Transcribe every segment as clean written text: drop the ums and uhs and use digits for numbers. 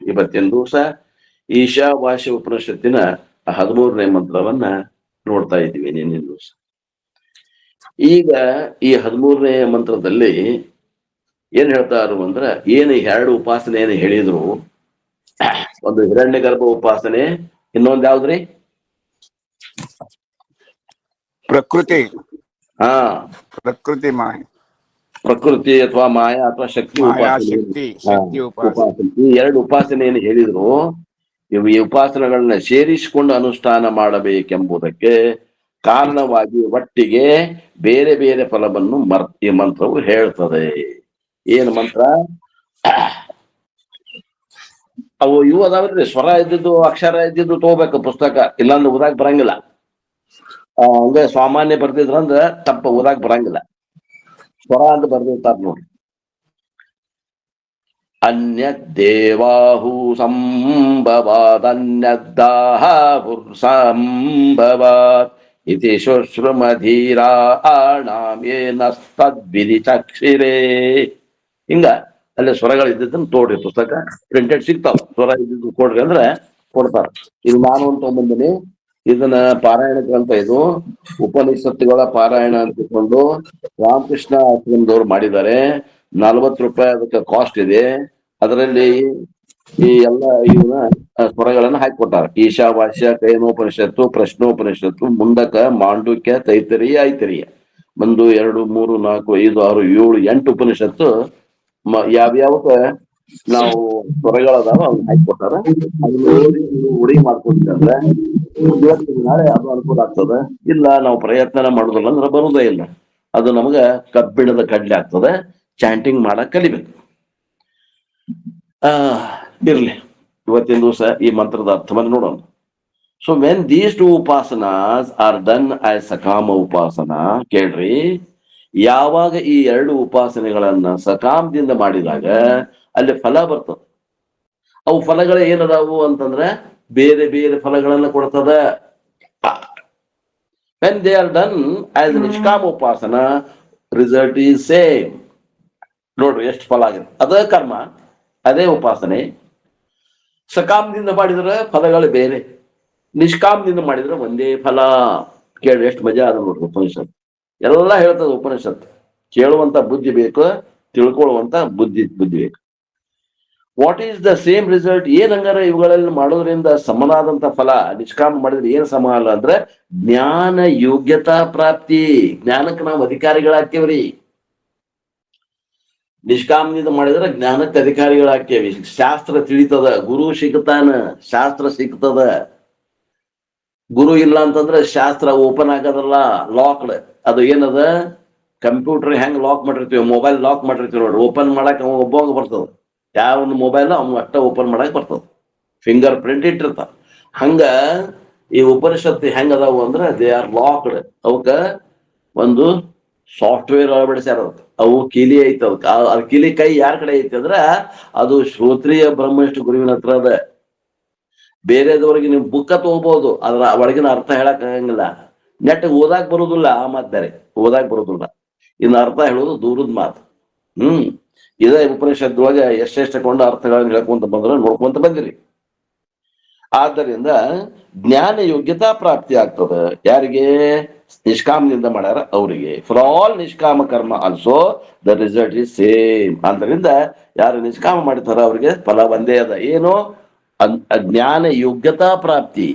ಇವತ್ತಿನ ದಿವಸ ಈಶಾವಾಸ್ಯ ಉಪನಿಷತ್ತಿನ 13ನೇ ಮಂತ್ರವನ್ನ ನೋಡ್ತಾ ಇದ್ದೀವಿ ನಿನ್ನಿನ ದಿವಸ. ಈಗ ಈ 13ನೇ ಮಂತ್ರದಲ್ಲಿ ಏನ್ ಹೇಳ್ತಾರು ಅಂದ್ರ, ಏನು ಎರಡು ಉಪಾಸನೆ ಏನು ಹೇಳಿದ್ರು, ಒಂದು ಹಿರಣ್ಯ ಗರ್ಭ ಉಪಾಸನೆ, ಇನ್ನೊಂದ್ ಯಾವ್ದ್ರಿ? ಪ್ರಕೃತಿ ಹಾ, ಪ್ರಕೃತಿ ಮಾಯ, ಪ್ರಕೃತಿ ಅಥವಾ ಮಾಯಾ ಅಥವಾ ಶಕ್ತಿ ಮಾಯಾ ಉಪಾಸನೆ. ಶಕ್ತಿ ಉಪಾಸನೆ, ಈ ಎರಡು ಉಪಾಸನೆಯನ್ನು ಹೇಳಿದ್ರು. ಈ ಉಪಾಸನೆಗಳನ್ನ ಸೇರಿಸಿಕೊಂಡು ಅನುಷ್ಠಾನ ಮಾಡಬೇಕೆಂಬುದಕ್ಕೆ ಕಾರಣವಾಗಿ ಒಟ್ಟಿಗೆ ಬೇರೆ ಬೇರೆ ಫಲವನ್ನು ಈ ಮಂತ್ರವು ಹೇಳ್ತದೆ. ಏನು ಮಂತ್ರ? ಇವು ಅದಾವ್ರಿ, ಸ್ವರ ಇದ್ದಿದ್ದು ಅಕ್ಷರ ಇದ್ದಿದ್ದು ತಗೋಬೇಕು ಪುಸ್ತಕ, ಇಲ್ಲಾಂದ್ರೆ ಓದಾಕ್ ಬರಂಗಿಲ್ಲ. ಹಂಗ ಸಾಮಾನ್ಯ ಬರ್ದಿದ್ರಂದ್ರ ತಪ್ಪ ಓದಾಕ್ ಬರಂಗಿಲ್ಲ. ಸ್ವರ ಅಂತ ಬರ್ದಿರ್ತಾರ ನೋಡ್ರಿ. ಅನ್ಯದ್ದೇವಾಹು ಸಂಭವಾದನ್ಯದ್ದಾಹುರ್ಸಂಭವಾತ್ ಇತಿ ಶುಶ್ರುಮಧೀರಾಣಾಮೇನಸ್ತದ್ವಿಧಿ ಚಕ್ಷಿರೇ. ಹಿಂಗ ಅಲ್ಲಿ ಸ್ವರಗಳು ಇದ್ದಿದ್ದನ್ನು ತೋಡ್ರಿ, ಪುಸ್ತಕ ಪ್ರಿಂಟೆಡ್ ಸಿಗ್ತಾವ. ಸ್ವರ ಇದ್ದಿದ್ದು ಕೊಡ್ರಿ ಅಂದ್ರೆ ಕೊಡ್ತಾರ. ಇದು ನಾನು ಅಂತ ಬಂದಿನಿ, ಇದನ್ನ ಪಾರಾಯಣ ಗ್ರಂಥ, ಇದು ಉಪನಿಷತ್ತುಗಳ ಪಾರಾಯಣ ಅಂತ ತಿಳ್ಕೊಂಡು ರಾಮಕೃಷ್ಣ ಆಶ್ರಮದವ್ರು ಮಾಡಿದ್ದಾರೆ. 40 ರೂಪಾಯಿ ಅದಕ್ಕೆ ಕಾಸ್ಟ್ ಇದೆ. ಅದರಲ್ಲಿ ಈ ಎಲ್ಲ ಇವನ್ನ ಸ್ವರಗಳನ್ನ ಹಾಕಿಕೊಟ್ಟಾರ. ಈಶಾವಾಸ್ಯ, ಕೈನೋಪನಿಷತ್ತು, ಪ್ರಶ್ನೋಪನಿಷತ್ತು, ಮುಂಡಕ, ಮಾಂಡುಕ್ಯ, ತೈತರಿಯ, ಐತರಿಯ, 1 2 3 4 5 6 7 8 ಉಪನಿಷತ್ತು ಯಾವ್ಯಾವಕ್ಕ ನಾವು ಸ್ವರಗಳದಾವ ಅವ್ನ ಹಾಕಿಕೊಟ್ಟಾರ. ಅದನ್ನ ನೋಡಿ ಉಡಿ ಮಾಡ್ಕೊಟ್ಟಿದ್ರೆ ಇವತ್ತಿನ ನಾಳೆ ಅದು ಅನುಕೂಲ ಆಗ್ತದೆ. ಇಲ್ಲ ನಾವು ಪ್ರಯತ್ನ ಮಾಡುದಿಲ್ಲ ಅಂದ್ರೆ ಬರುವುದೇ ಇಲ್ಲ. ಅದು ನಮಗ ಕಬ್ಬಿಣದ ಕಡ್ಲೆ ಆಗ್ತದೆ. ಚಾಂಟಿಂಗ್ ಮಾಡಕ್ ಕಲಿಬೇಕು. ಇರ್ಲಿ, ಇವತ್ತಿನ ದಿವಸ ಈ ಮಂತ್ರದ ಅರ್ಥವನ್ನು ನೋಡೋಣ. ಸೊ ವೆನ್ ದೀಸ್ ಟು ಉಪಾಸನಾಸ್ ಆರ್ ಡನ್ ಆಸ್ ಸಕಾಮ ಉಪಾಸನಾ, ಕೇಳ್ರಿ, ಯಾವಾಗ ಈ ಎರಡು ಉಪಾಸನೆಗಳನ್ನ ಸಕಾಮದಿಂದ ಮಾಡಿದಾಗ ಅಲ್ಲಿ ಫಲ ಬರ್ತದೆ. ಅವು ಫಲಗಳು ಏನದಾವು ಅಂತಂದ್ರೆ ಬೇರೆ ಬೇರೆ ಫಲಗಳನ್ನ ಕೊಡ್ತದ. When they are done as ನಿಷ್ಕಾಮ ಉಪಾಸನಾ, ರಿಸಲ್ಟ್ ಈಸ್ ಸೇಮ್. ನೋಡ್ರಿ ಎಷ್ಟು ಫಲ ಆಗಿದೆ. ಅದೇ ಕರ್ಮ, ಅದೇ ಉಪಾಸನೆ. ಸಕಾಮದಿಂದ ಮಾಡಿದ್ರೆ ಫಲಗಳು ಬೇರೆ, ನಿಷ್ಕಾಮದಿಂದ ಮಾಡಿದ್ರೆ ಒಂದೇ ಫಲ. ಕೇಳಿ ಎಷ್ಟು ಮಜಾ ಅದ ನೋಡ್ರಿ. ಉಪನಿಷತ್ ಎಲ್ಲ ಹೇಳ್ತದೆ. ಉಪನಿಷತ್ ಕೇಳುವಂತ ಬುದ್ಧಿ ಬೇಕು, ತಿಳ್ಕೊಳ್ಳುವಂತ ಬುದ್ಧಿ ಬೇಕು. What is the same result? ಏನಂಗಾರ ಇವುಗಳಲ್ಲಿ ಮಾಡೋದ್ರಿಂದ ಸಮನಾದಂತ ಫಲ. ನಿಷ್ಕಾಮ ಮಾಡಿದ್ರೆ ಏನ್ ಸಮ ಅಲ್ಲ ಅಂದ್ರೆ ಜ್ಞಾನ ಯೋಗ್ಯತಾ ಪ್ರಾಪ್ತಿ. ಜ್ಞಾನಕ್ಕೆ ನಾವು ಅಧಿಕಾರಿಗಳಾಗ್ತೇವ್ರಿ. ನಿಷ್ಕಾಮದಿಂದ ಮಾಡಿದ್ರೆ ಜ್ಞಾನಕ್ಕೆ ಅಧಿಕಾರಿಗಳಾಗ್ತೇವಿ. ಶಾಸ್ತ್ರ ತಿಳಿತದ, ಗುರು ಸಿಗ್ತಾನ, ಶಾಸ್ತ್ರ ಸಿಗ್ತದ. ಗುರು ಇಲ್ಲ ಅಂತಂದ್ರೆ ಶಾಸ್ತ್ರ ಓಪನ್ ಆಗೋದಲ್ಲ, ಲಾಕ್ಡ್. ಅದು ಏನದ, ಕಂಪ್ಯೂಟರ್ ಹೆಂಗ್ ಲಾಕ್ ಮಾಡಿರ್ತೀವಿ, ಮೊಬೈಲ್ ಲಾಕ್ ಮಾಡಿರ್ತೀವಿ ನೋಡ್ರಿ, ಓಪನ್ ಮಾಡಕ್ ಅವ ಒಬ್ಬಂಗ ಬರ್ತದ. ಯಾವ ಒಂದು ಮೊಬೈಲ್ ಅವ್ನು ಅಷ್ಟ ಓಪನ್ ಮಾಡಕ್ ಬರ್ತದ, ಫಿಂಗರ್ ಪ್ರಿಂಟ್ ಇಟ್ಟಿರ್ತಾರ. ಹಂಗ ಈ ಉಪನಿಷತ್ತು ಹೆಂಗ ಅದಾವು ಅಂದ್ರೆ ದೇ ಆರ್ ಲಾಕ್ಡ್. ಅವಕ್ಕ ಒಂದು ಸಾಫ್ಟ್ವೇರ್ ಅಳವಡಿಸ್ಯಾರ. ಅವು ಕೀಲಿ ಐತಿ. ಅದ್ ಕೀಲಿ ಕೈ ಯಾರ ಕಡೆ ಐತಿ ಅಂದ್ರ ಅದು ಶ್ರೋತ್ರಿಯ ಬ್ರಹ್ಮನಿಷ್ಠ ಗುರುವಿನ ಹತ್ರ ಅದ. ಬೇರೆದವ್ರಿಗೆ ನೀವು ಬುಕ್ಕ ತಗೋಬಹುದು, ಅದ್ರ ಒಳಗಿನ ಅರ್ಥ ಹೇಳಕ್ ಆಗಂಗಿಲ್ಲ. ನೆಟ್ ಓದಾಕ್ ಬರುದಿಲ್ಲ, ಆ ಮಾತ್ ಬೇರೆ. ಓದಾಕ್ ಬರುದಿಲ್ಲ, ಇನ್ನು ಅರ್ಥ ಹೇಳೋದು ದೂರದ ಮಾತು. ಇದೇ ಉಪನಿಷತ್ತೊಳಗೆ ಎಷ್ಟೆಷ್ಟಕೊಂಡ ಅರ್ಥಗಳನ್ನ ಹೇಳ್ಕೊಂತ ಬಂದ್ರೆ ನೋಡ್ಕೊಂತ ಬಂದಿರಿ. ಆದ್ದರಿಂದ ಜ್ಞಾನ ಯೋಗ್ಯತಾ ಪ್ರಾಪ್ತಿ ಆಗ್ತದೆ. ಯಾರಿಗೆ? ನಿಷ್ಕಾಮದಿಂದ ಮಾಡ್ಯಾರ ಅವರಿಗೆ. ಫಾರ್ ಆಲ್ ನಿಷ್ಕಾಮ ಕರ್ಮ also the result is same. ಆದ್ದರಿಂದ ಯಾರು ನಿಷ್ಕಾಮ ಮಾಡ್ತಾರ ಅವ್ರಿಗೆ ಫಲ ಒಂದೇ ಅದ. ಏನು? ಜ್ಞಾನ ಯೋಗ್ಯತಾ ಪ್ರಾಪ್ತಿ.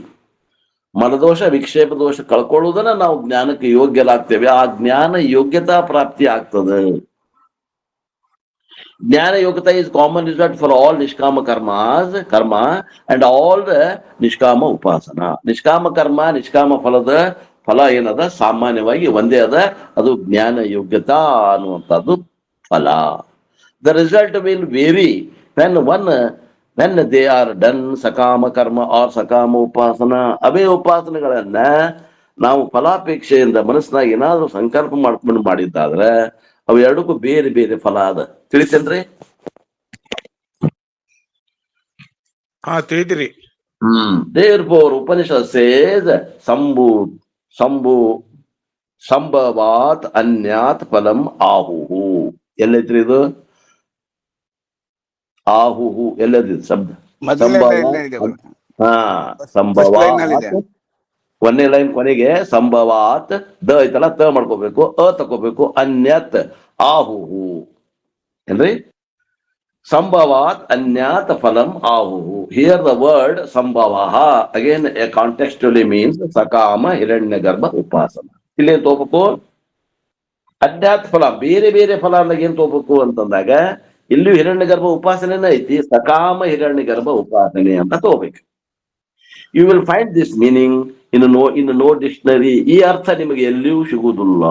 ಮನದೋಷ ವಿಕ್ಷೇಪ ದೋಷ ಕಳ್ಕೊಳ್ಳುವುದನ್ನ ನಾವು ಜ್ಞಾನಕ್ಕೆ ಯೋಗ್ಯರಾಗ್ತೇವೆ. ಆ ಜ್ಞಾನ ಯೋಗ್ಯತಾ ಪ್ರಾಪ್ತಿ ಆಗ್ತದೆ. ಜ್ಞಾನ ಯೋಗ್ಯತಾ is common result for all ನಿಷ್ಕಾಮ ಕರ್ಮ ಅಂಡ್ ಆಲ್ ದ ನಿಷ್ಕಾಮ ಉಪಾಸನಾ. ನಿಷ್ಕಾಮ ಕರ್ಮ, ನಿಷ್ಕಾಮ ಫಲದ ಫಲ ಏನದ ಸಾಮಾನ್ಯವಾಗಿ ಒಂದೇ ಅದ. ಅದು ಜ್ಞಾನ ಯೋಗ್ಯತಾ ಅನ್ನುವಂಥದ್ದು ಫಲ. The result will vary when they are done ಸಕಾಮ ಕರ್ಮ ಆರ್ ಸಕಾಮ ಉಪಾಸನಾ. ಅವೇ ಉಪಾಸನೆಗಳನ್ನ ನಾವು ಫಲಾಪೇಕ್ಷೆಯಿಂದ ಮನಸ್ಸಿನಾಗ ಏನಾದ್ರೂ ಸಂಕಲ್ಪ ಮಾಡ್ಕೊಂಡು ಮಾಡಿದ್ದಾದ್ರೆ ಅವು ಎರಡಕ್ಕೂ ಬೇರೆ ಬೇರೆ ಫಲ ಅದ. ತಿಳಿತೇನ್ರಿ? ತಿಳಿದ್ರಿ. Therefore Upanishad says ಸಂಭವಾತ್ ಅನ್ಯಾತ್ ಫಲಂ ಆಹುಹು. ಎಲ್ಲೈತ್ರಿ ಇದು? ಆಹುಹು ಎಲ್ಲದಿದೆ ಶಬ್ದ ಮೊದಲನೇ ಸಂಭವ. ಲೈನ್ ಇದೆ ಹಾ ಫಸ್ಟ್ ಸಂಭವ ಲೈನ್ ನಲ್ಲಿ ಇದೆ. ಒಂದನೇ ಲೈನ್ ಕೊನೆಗೆ ಸಂಭವಾತ್ ದ ಐತಲ್ಲ ತ ಮಾಡ್ಕೋಬೇಕು, ತಕೋಬೇಕು, ಅನ್ಯತ್ ಆಹುಹು ಏನ್ರಿ ಸಂಭವಾತ್ ಅನ್ಯಾತ್ ಫಲಂ ಆಹುಹು. ಹಿಯರ್ ದ ವರ್ಡ್ ಸಂಭವ ಅಗೇನ್ ಕಾಂಟೆಕ್ಸ್ಟುಲಿ ಮೀನ್ಸ್ ಸಕಾಮ ಹಿರಣ್ಯ ಗರ್ಭ ಉಪಾಸನ. ಇಲ್ಲಿ ತಗೋಬೇಕು ಅನ್ಯಾತ್ ಫಲ ಬೇರೆ ಬೇರೆ ಫಲ ಅಂದಾಗ ಏನ್ ತಗೋಬೇಕು ಅಂತಂದಾಗ ಇಲ್ಲಿಯೂ ಹಿರಣ್ಯ ಗರ್ಭ ಉಪಾಸನೆನ ಐತಿ, ಸಕಾಮ ಹಿರಣ್ಯ ಗರ್ಭ ಉಪಾಸನೆ ಅಂತ ತಗೋಬೇಕು. You will find this meaning in no dictionary. ಈ ಅರ್ಥ ನಿಮಗೆ ಎಲ್ಲಿಯೂ ಸಿಗುವುದಿಲ್ಲ.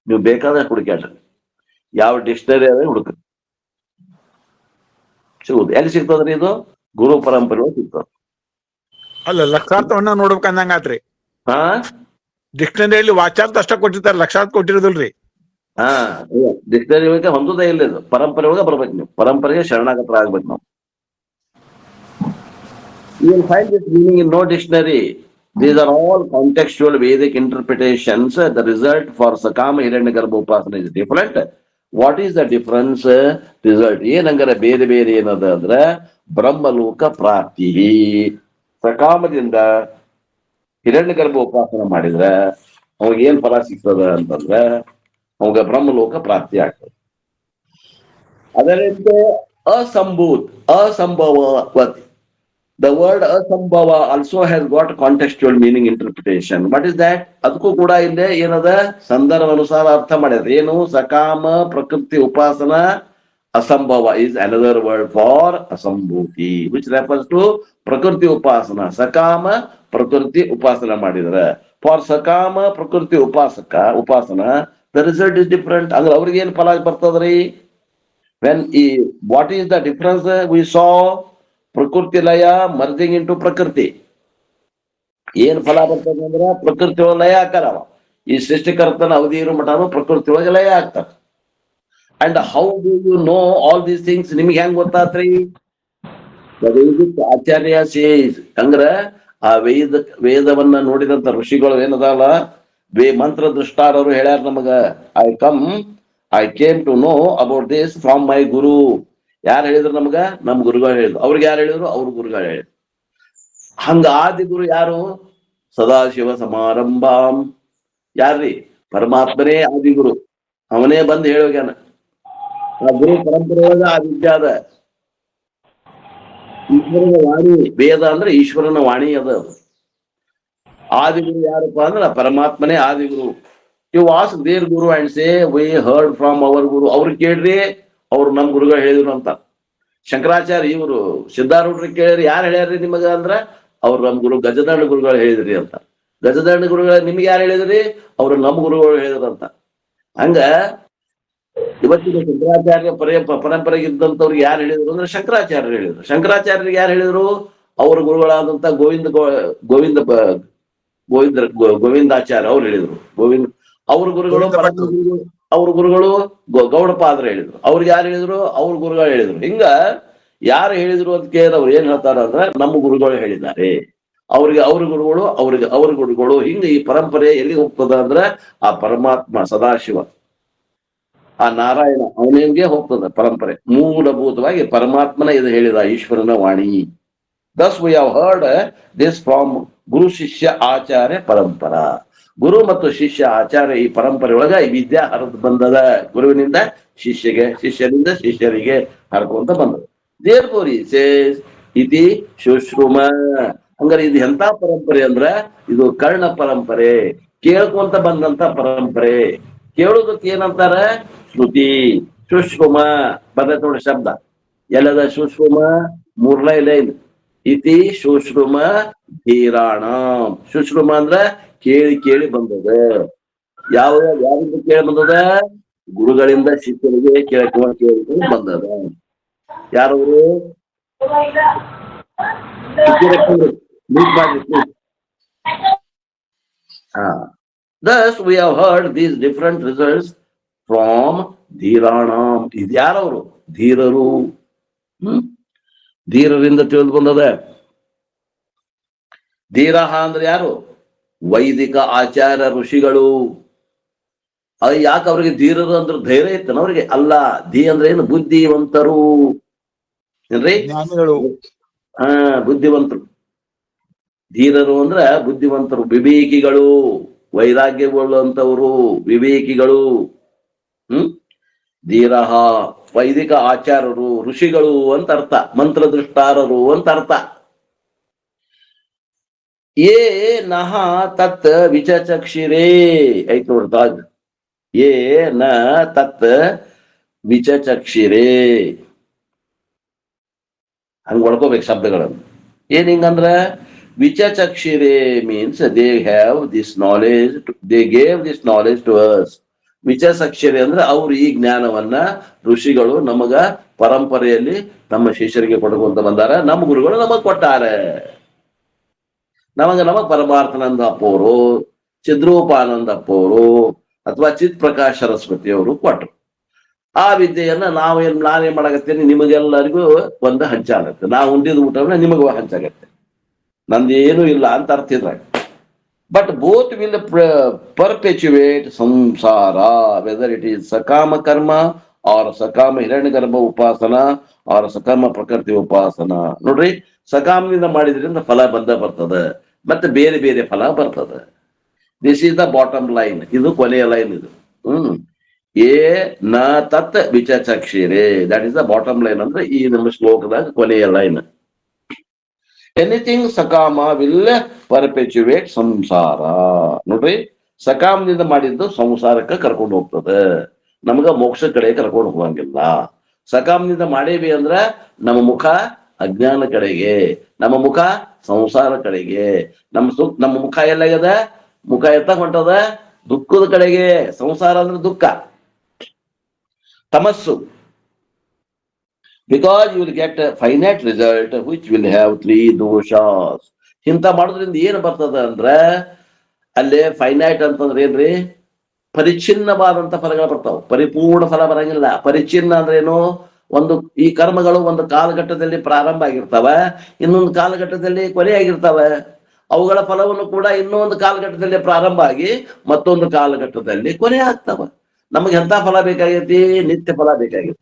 ನೀವು ಬೇಕಾದ್ರೆ ಹುಡುಕಾಡ್ರಿ, ಯಾವ ಡಿಕ್ಷನರಿ ಅದೇ ಹುಡುಕ ಸಿಗುದು. ಎಲ್ಲಿ ಸಿಗ್ತದ್ರಿ ಇದು? ಗುರು ಪರಂಪರೆ ಸಿಗ್ತದ. ಅಲ್ಲ ಲಕ್ಷಾರ್ಥವನ್ನ ನೋಡ್ಬೇಕು ಅಂದಂಗಾತ್ರಿ. ಹಾ ಡಿಕ್ಷನರಿಯಲ್ಲಿ ವಾಚಾರ್ಥ ಅಷ್ಟ ಕೊಟ್ಟಿರ್ತಾರೆ, ಲಕ್ಷಾರ್ಥ ಕೊಟ್ಟಿರೋದಿಲ್ರಿ. ಹಾ ಡಿಕ್ಷನರಿ ಒಳಗೆ ಹೊಂದುದೇ ಇಲ್ಲ ಇದು. ಪರಂಪರೆ ಒಳಗೆ ಬರ್ಬೇಕು ನೀವು, ಪರಂಪರೆಗೆ ಶರಣಾಗತರ ಆಗ್ಬೇಕು ನಾವು. You will find this meaning in no dictionary. These are all contextual Vedic interpretations. The result for Sakama Hiranyagarbha Upasana is different. What is the difference? Result ಏನಂಗಾರೆ ಬೇರೆ ಬೇರೆ ಏನದ ಅಂದ್ರೆ ಬ್ರಹ್ಮಲೋಕ ಪ್ರಾಪ್ತಿ. ಸಕಾಮದಿಂದ ಹಿರಣ್ಯಗರ್ಭ ಉಪಾಸನ ಮಾಡಿದ್ರೆ ಅವಾಗ ಏನ್ ಫಲ ಸಿಗ್ತದ ಅಂತಂದ್ರೆ ಅವಾಗ ಬ್ರಹ್ಮಲೋಕ ಪ್ರಾಪ್ತಿ ಆಗ್ತದೆ. ಅದರಂತೆ ಅಸಂಭವವತ್. The word asambhava also has got contextual meaning interpretation. What is that? ಅದಕ್ಕೂ ಕೂಡ ಇಲ್ಲೇ ಏನದ ಸಂದರ್ಭ ಅನುಸಾರ ಅರ್ಥ ಮಾಡ್ಯಾರ. ಏನು? ಸಕಾಮ ಪ್ರಕೃತಿ ಉಪಾಸನ ಅಸಂಭವ is another word for asambhuti, which refers to ಪ್ರಕೃತಿ ಉಪಾಸನ. ಸಕಾಮ ಪ್ರಕೃತಿ ಉಪಾಸನ ಮಾಡಿದ್ರೆ ಫಾರ್ ಸಕಾಮ ಪ್ರಕೃತಿ ಉಪಾಸನ the result is different. ಅಂದ್ರೆ ಅವ್ರಿಗೆ ಏನ್ ಫಲ ಬರ್ತದ್ರಿ? What is the difference we saw? ಪ್ರಕೃತಿ ಲಯ ಮರ್ಜಿಂಗ್ ಇಂಟು ಪ್ರಕೃತಿ. ಏನ್ ಫಲ ಬರ್ತದೆ ಅಂದ್ರೆ ಪ್ರಕೃತಿ ಒಳಗೆ ಲಯ ಆಗ್ತಾರವ. ಈ ಸೃಷ್ಟಿಕರ್ತನ ಅವಧಿ ಇರೋ ಮಠನು ಪ್ರಕೃತಿ ಒಳಗೆ ಲಯ ಆಗ್ತಾರ. And how do you know all these things? ನಿಮ್ಗೆ ಹೆಂಗ್ ಗೊತ್ತಾತ್ರಿ? ಆಚಾರ್ಯ ಸೇಸ್ ಅಂದ್ರ ಆ ವೇದವನ್ನ ನೋಡಿದಂತ ಋಷಿಗಳು ಏನದಲ್ಲ, ಮಂತ್ರ ದೃಷ್ಟಾರರು ಹೇಳ್ಯಾರ ನಮಗ. I came to know about this from my guru. ಯಾರು ಹೇಳಿದ್ರು ನಮ್ಗ? ನಮ್ ಗುರುಗಳು ಹೇಳಿದ್ರು. ಅವ್ರಿಗೆ ಯಾರು ಹೇಳಿದ್ರು? ಅವ್ರ ಗುರುಗಳು ಹೇಳಿದ್ರು. ಹಂಗ ಆದಿ ಗುರು ಯಾರು? ಸದಾಶಿವ ಸಮಾರಂಭಾಂ. ಯಾರ್ರಿ? ಪರಮಾತ್ಮನೇ ಆದಿ ಗುರು. ಅವನೇ ಬಂದು ಹೇಳೋಗ್ಯಾನ. ಆ ಗುರು ಪರಂಪರೆ ಒಳಗ ಆ ವಿದ್ಯೆ ಅದ. ಈಶ್ವರನ ವಾಣಿ, ವೇದ ಅಂದ್ರೆ ಈಶ್ವರನ ವಾಣಿ ಅದ. ಆದಿಗುರು ಯಾರಪ್ಪ ಅಂದ್ರ ಪರಮಾತ್ಮನೇ ಆದಿಗುರು. You ask their guru and say we heard from our guru. ಅವ್ರು ಕೇಳ್ರಿ, ಅವ್ರು ನಮ್ ಗುರುಗಳು ಹೇಳಿದ್ರು ಅಂತ. ಶಂಕರಾಚಾರ್ಯ ಇವರು ಸಿದ್ಧಾರೂಢ್ರಿಗೆ ಕೇಳಿರಿ, ಯಾರು ಹೇಳ್ಯಾರ್ರಿ ನಿಮಗ ಅಂದ್ರ ಅವ್ರು ನಮ್ ಗುರು ಗಜದಂಡ ಗುರುಗಳು ಹೇಳಿದ್ರಿ ಅಂತ. ಗಜದಂಡ ಗುರುಗಳ ನಿಮ್ಗೆ ಯಾರು ಹೇಳಿದ್ರಿ? ಅವ್ರು ನಮ್ ಗುರುಗಳು ಹೇಳಿದ್ರಂತ. ಹಂಗ ಇವತ್ತಿನ ಶಂಕರಾಚಾರ್ಯ ಪರಂಪರೆಗೆ ಇದ್ದಂತವ್ರಿಗೆ ಯಾರು ಹೇಳಿದ್ರು ಅಂದ್ರೆ ಶಂಕರಾಚಾರ್ಯರು ಹೇಳಿದ್ರು. ಶಂಕರಾಚಾರ್ಯರಿಗೆ ಯಾರು ಹೇಳಿದ್ರು? ಅವ್ರ ಗುರುಗಳಾದಂತ ಗೋವಿಂದಾಚಾರ್ಯ ಅವ್ರು ಹೇಳಿದ್ರು. ಅವ್ರ ಗುರುಗಳು ಅವ್ರ ಗುರುಗಳು ಗೌಡಪಾದ್ರ ಹೇಳಿದ್ರು. ಅವ್ರಿಗೆ ಯಾರು ಹೇಳಿದ್ರು? ಅವ್ರ ಗುರುಗಳು ಹೇಳಿದ್ರು. ಹಿಂಗ ಯಾರು ಹೇಳಿದ್ರು ಅಂತ ಕೇಳಿದ್ರೆ ಅವ್ರು ಏನ್ ಹೇಳ್ತಾರ ಅಂದ್ರೆ ನಮ್ಮ ಗುರುಗಳು ಹೇಳಿದ್ದಾರೆ. ಅವ್ರಿಗೆ ಅವ್ರ ಗುರುಗಳು, ಅವ್ರ ಗುರುಗಳು. ಹಿಂಗ ಈ ಪರಂಪರೆ ಎಲ್ಲಿ ಹೋಗ್ತದ ಅಂದ್ರೆ ಆ ಪರಮಾತ್ಮ ಸದಾಶಿವ, ಆ ನಾರಾಯಣ ಅವನಿಗೆ ಹೋಗ್ತದ ಪರಂಪರೆ. ಮೂಲಭೂತವಾಗಿ ಪರಮಾತ್ಮನ ಇದು ಹೇಳಿದ ಈಶ್ವರನ ವಾಣಿ. Thus we have heard this from guru ಶಿಷ್ಯ ಆಚಾರ್ಯ ಪರಂಪರಾ. ಗುರು ಮತ್ತು ಶಿಷ್ಯ ಆಚಾರ್ಯ ಈ ಪರಂಪರೆ ಒಳಗ ಈ ವಿದ್ಯಾ ಹರಿದು ಬಂದದ. ಗುರುವಿನಿಂದ ಶಿಷ್ಯಗೆ, ಶಿಷ್ಯನಿಂದ ಶಿಷ್ಯರಿಗೆ ಹರ್ಕೊಂತ ಬಂದದ. ದೇರ್ಪುರಿ ಸೇಸ್ ಇತಿ ಶುಶ್ರೂಮ. ಹಂಗಾರೆ ಇದು ಎಂತ ಪರಂಪರೆ ಅಂದ್ರ ಇದು ಕರ್ಣ ಪರಂಪರೆ, ಕೇಳ್ಕೊಂತ ಬಂದಂತ ಪರಂಪರೆ. ಕೇಳೋದಕ್ಕೆ ಏನಂತಾರ? ಶ್ರುತಿ. ಶುಶ್ರೂಮ ಬಂದ ನೋಡಿ ಶಬ್ದ. ಎಲ್ಲದ ಶುಶ್ರೂಮ? ಮೂರನೇ ಲೈನ್. ಇತಿ ಶುಶ್ರೂಮ ಧೀರಾಣ. ಶುಶ್ರೂಮ ಅಂದ್ರ ಕೇಳಿ ಕೇಳಿ ಬಂದದ. ಯಾರಿಂದ ಕೇಳಿ ಬಂದದ? ಗುರುಗಳಿಂದ ಶಿಷ್ಯರಿಗೆ ಕೇಳ್ಕೊಂಡು ಬಂದದ. ಯಾರವರು? Thus we have heard these different results from ಧೀರಾಣಂ. ಇದು ಯಾರವರು? ಧೀರರು. ಧೀರರಿಂದ ತಿಳಿದು ಬಂದದ. ಧೀರಹ ಅಂದ್ರೆ ಯಾರು? ವೈದಿಕ ಆಚಾರ್ಯ ಋಷಿಗಳು. ಅದು ಯಾಕೆ ಅವ್ರಿಗೆ ಧೀರರು ಅಂದ್ರೆ ಧೈರ್ಯ ಇತ್ತನ ಅವ್ರಿಗೆ? ಅಲ್ಲ. ಧೀ ಅಂದ್ರೆ ಏನು? ಬುದ್ಧಿವಂತರು. ಏನ್ರಿ? ಜ್ಞಾನಿಗಳು. ಹಾ, ಬುದ್ಧಿವಂತರು. ಧೀರರು ಅಂದ್ರ ಬುದ್ಧಿವಂತರು, ವಿವೇಕಿಗಳು, ವೈರಾಗ್ಯಗೊಳ್ಳುವಂತವರು, ವಿವೇಕಿಗಳು. ಧೀರಹ ವೈದಿಕ ಆಚಾರ್ಯರು, ಋಷಿಗಳು ಅಂತ ಅರ್ಥ, ಮಂತ್ರದೃಷ್ಟಾರರು ಅಂತ ಅರ್ಥ. ಏ ನಹ ತತ್ ವಿಚಚಕ್ಷಿರೇ ಐತ್ ನೋಡ್ತಾ, ಏ ನ ತತ್ ವಿಚಚಕ್ಷಿರೇ, ಹಂಗ ಒಳ್ಕೋಬೇಕು ಶಬ್ದಗಳನ್ನು. ಏನ್ ಹಿಂಗಂದ್ರ ವಿಚಚಕ್ಷಿರೇ means they have this knowledge, they gave this knowledge to us. ವಿಚಚಕ್ಷಿರೆ ಅಂದ್ರೆ ಅವ್ರು ಈ ಜ್ಞಾನವನ್ನ ಋಷಿಗಳು ನಮಗ ಪರಂಪರೆಯಲ್ಲಿ ನಮ್ಮ ಶಿಷ್ಯರಿಗೆ ಕೊಡುವಂತ ಬಂದಾರ, ನಮ್ಮ ಗುರುಗಳು ನಮಗ್ ಕೊಟ್ಟಾರೆ. ನಮಗ್ ಪರಮಾರ್ಥಾನಂದ ಅಪ್ಪವರು, ಚಿದ್ರೂಪಾನಂದ ಅಪ್ಪವರು ಅಥವಾ ಚಿತ್ ಪ್ರಕಾಶ್ ಸರಸ್ವತಿ ಅವರು ಕೊಟ್ಟರು. ಆ ವಿದ್ಯೆಯನ್ನ ನಾನೇನ್ ಮಾಡಾಕತ್ತೇನೆ, ನಿಮಗೆಲ್ಲರಿಗೂ ಒಂದು ಹಂಚಾಗತ್ತೆ. ನಾವು ಉಂಡಿದ ಊಟವನ್ನ ನಿಮಗೂ ಹಂಚಾಗತ್ತೆ, ನಂದೇನು ಇಲ್ಲ ಅಂತ ಅರ್ಥ ಇದ್ರಾಗ. ಬಟ್ ಬೋತ್ ವಿಲ್ ಪರ್ಪೆಚುವೇಟ್ ಸಂಸಾರ, ವೆದರ್ ಇಟ್ ಈಸ್ ಸಕಾಮ ಕರ್ಮ or ಸಕಾಮ Hiranya Garbha Upasana R ಸಕಾಮ ಪ್ರಕೃತಿ ಉಪಾಸನ. ನೋಡ್ರಿ, ಸಕಾಮದಿಂದ ಮಾಡಿದ್ರಿಂದ ಫಲ ಬರ್ತದೆ, ಮತ್ತೆ ಬೇರೆ ಬೇರೆ ಫಲ ಬರ್ತದೆ. This is the bottom line, ಇದು ಕೊನೆಯ ಲೈನ್ ಇದು. ಏ ನ ತತ್ ವಿಚಚಕ್ಷಿರೆ, that is the bottom line ಅಂದ್ರೆ ಈ ನಮ್ಮ ಶ್ಲೋಕದಾಗ ಕೊನೆಯ ಲೈನ್. ಎನಿಥಿಂಗ್ ಸಕಾಮ ವಿಲ್ ಪರ್ಪೆಚುವೇಟ್ ಸಂಸಾರ. ನೋಡ್ರಿ, ಸಕಾಮದಿಂದ ಮಾಡಿದ್ದು ಸಂಸಾರಕ್ಕೆ ಕರ್ಕೊಂಡು ಹೋಗ್ತದೆ, ನಮಗ ಮೋಕ್ಷ ಕಡೆ ಕರ್ಕೊಂಡು ಹೋಗಂಗಿಲ್ಲ. ಸಕಾಮದಿಂದ ಮಾಡೇವಿ ಅಂದ್ರ ನಮ್ಮ ಮುಖ ಅಜ್ಞಾನ ಕಡೆಗೆ, ನಮ್ಮ ಮುಖ ಸಂಸಾರ ಕಡೆಗೆ. ನಮ್ಮ ಮುಖ ಎಲ್ಲಾಗ್ಯದ? ಮುಖ ಎತ್ತ ಹೊಂಟದ? ದುಃಖದ ಕಡೆಗೆ. ಸಂಸಾರ ಅಂದ್ರೆ ದುಃಖ, ತಮಸ್ಸು. Because you will get a finite result which will have 3 doshas. ಇಂತ ಮಾಡೋದ್ರಿಂದ ಏನು ಬರ್ತದ ಅಂದ್ರ, ಅಲ್ಲೇ ಫೈನೈಟ್ ಅಂತಂದ್ರೆ ಏನ್ರಿ, ಪರಿಚ್ಛಿನ್ನವಾದಂತ ಫಲಗಳು ಬರ್ತಾವ, ಪರಿಪೂರ್ಣ ಫಲ ಬರಂಗಿಲ್ಲ. ಪರಿಚ್ಛಿನ್ನ ಅಂದ್ರೆ ಏನು? ಈ ಕರ್ಮಗಳು ಒಂದು ಕಾಲಘಟ್ಟದಲ್ಲಿ ಪ್ರಾರಂಭ ಆಗಿರ್ತಾವ, ಇನ್ನೊಂದು ಕಾಲಘಟ್ಟದಲ್ಲಿ ಕೊನೆ ಆಗಿರ್ತಾವ. ಅವುಗಳ ಫಲವನ್ನು ಕೂಡ ಇನ್ನೊಂದು ಕಾಲಘಟ್ಟದಲ್ಲಿ ಪ್ರಾರಂಭ ಆಗಿ ಮತ್ತೊಂದು ಕಾಲಘಟ್ಟದಲ್ಲಿ ಕೊನೆ ಆಗ್ತಾವ. ನಮಗೆ ಎಂತ ಫಲ ಬೇಕಾಗೈತಿ? ನಿತ್ಯ ಫಲ ಬೇಕಾಗೈತಿ.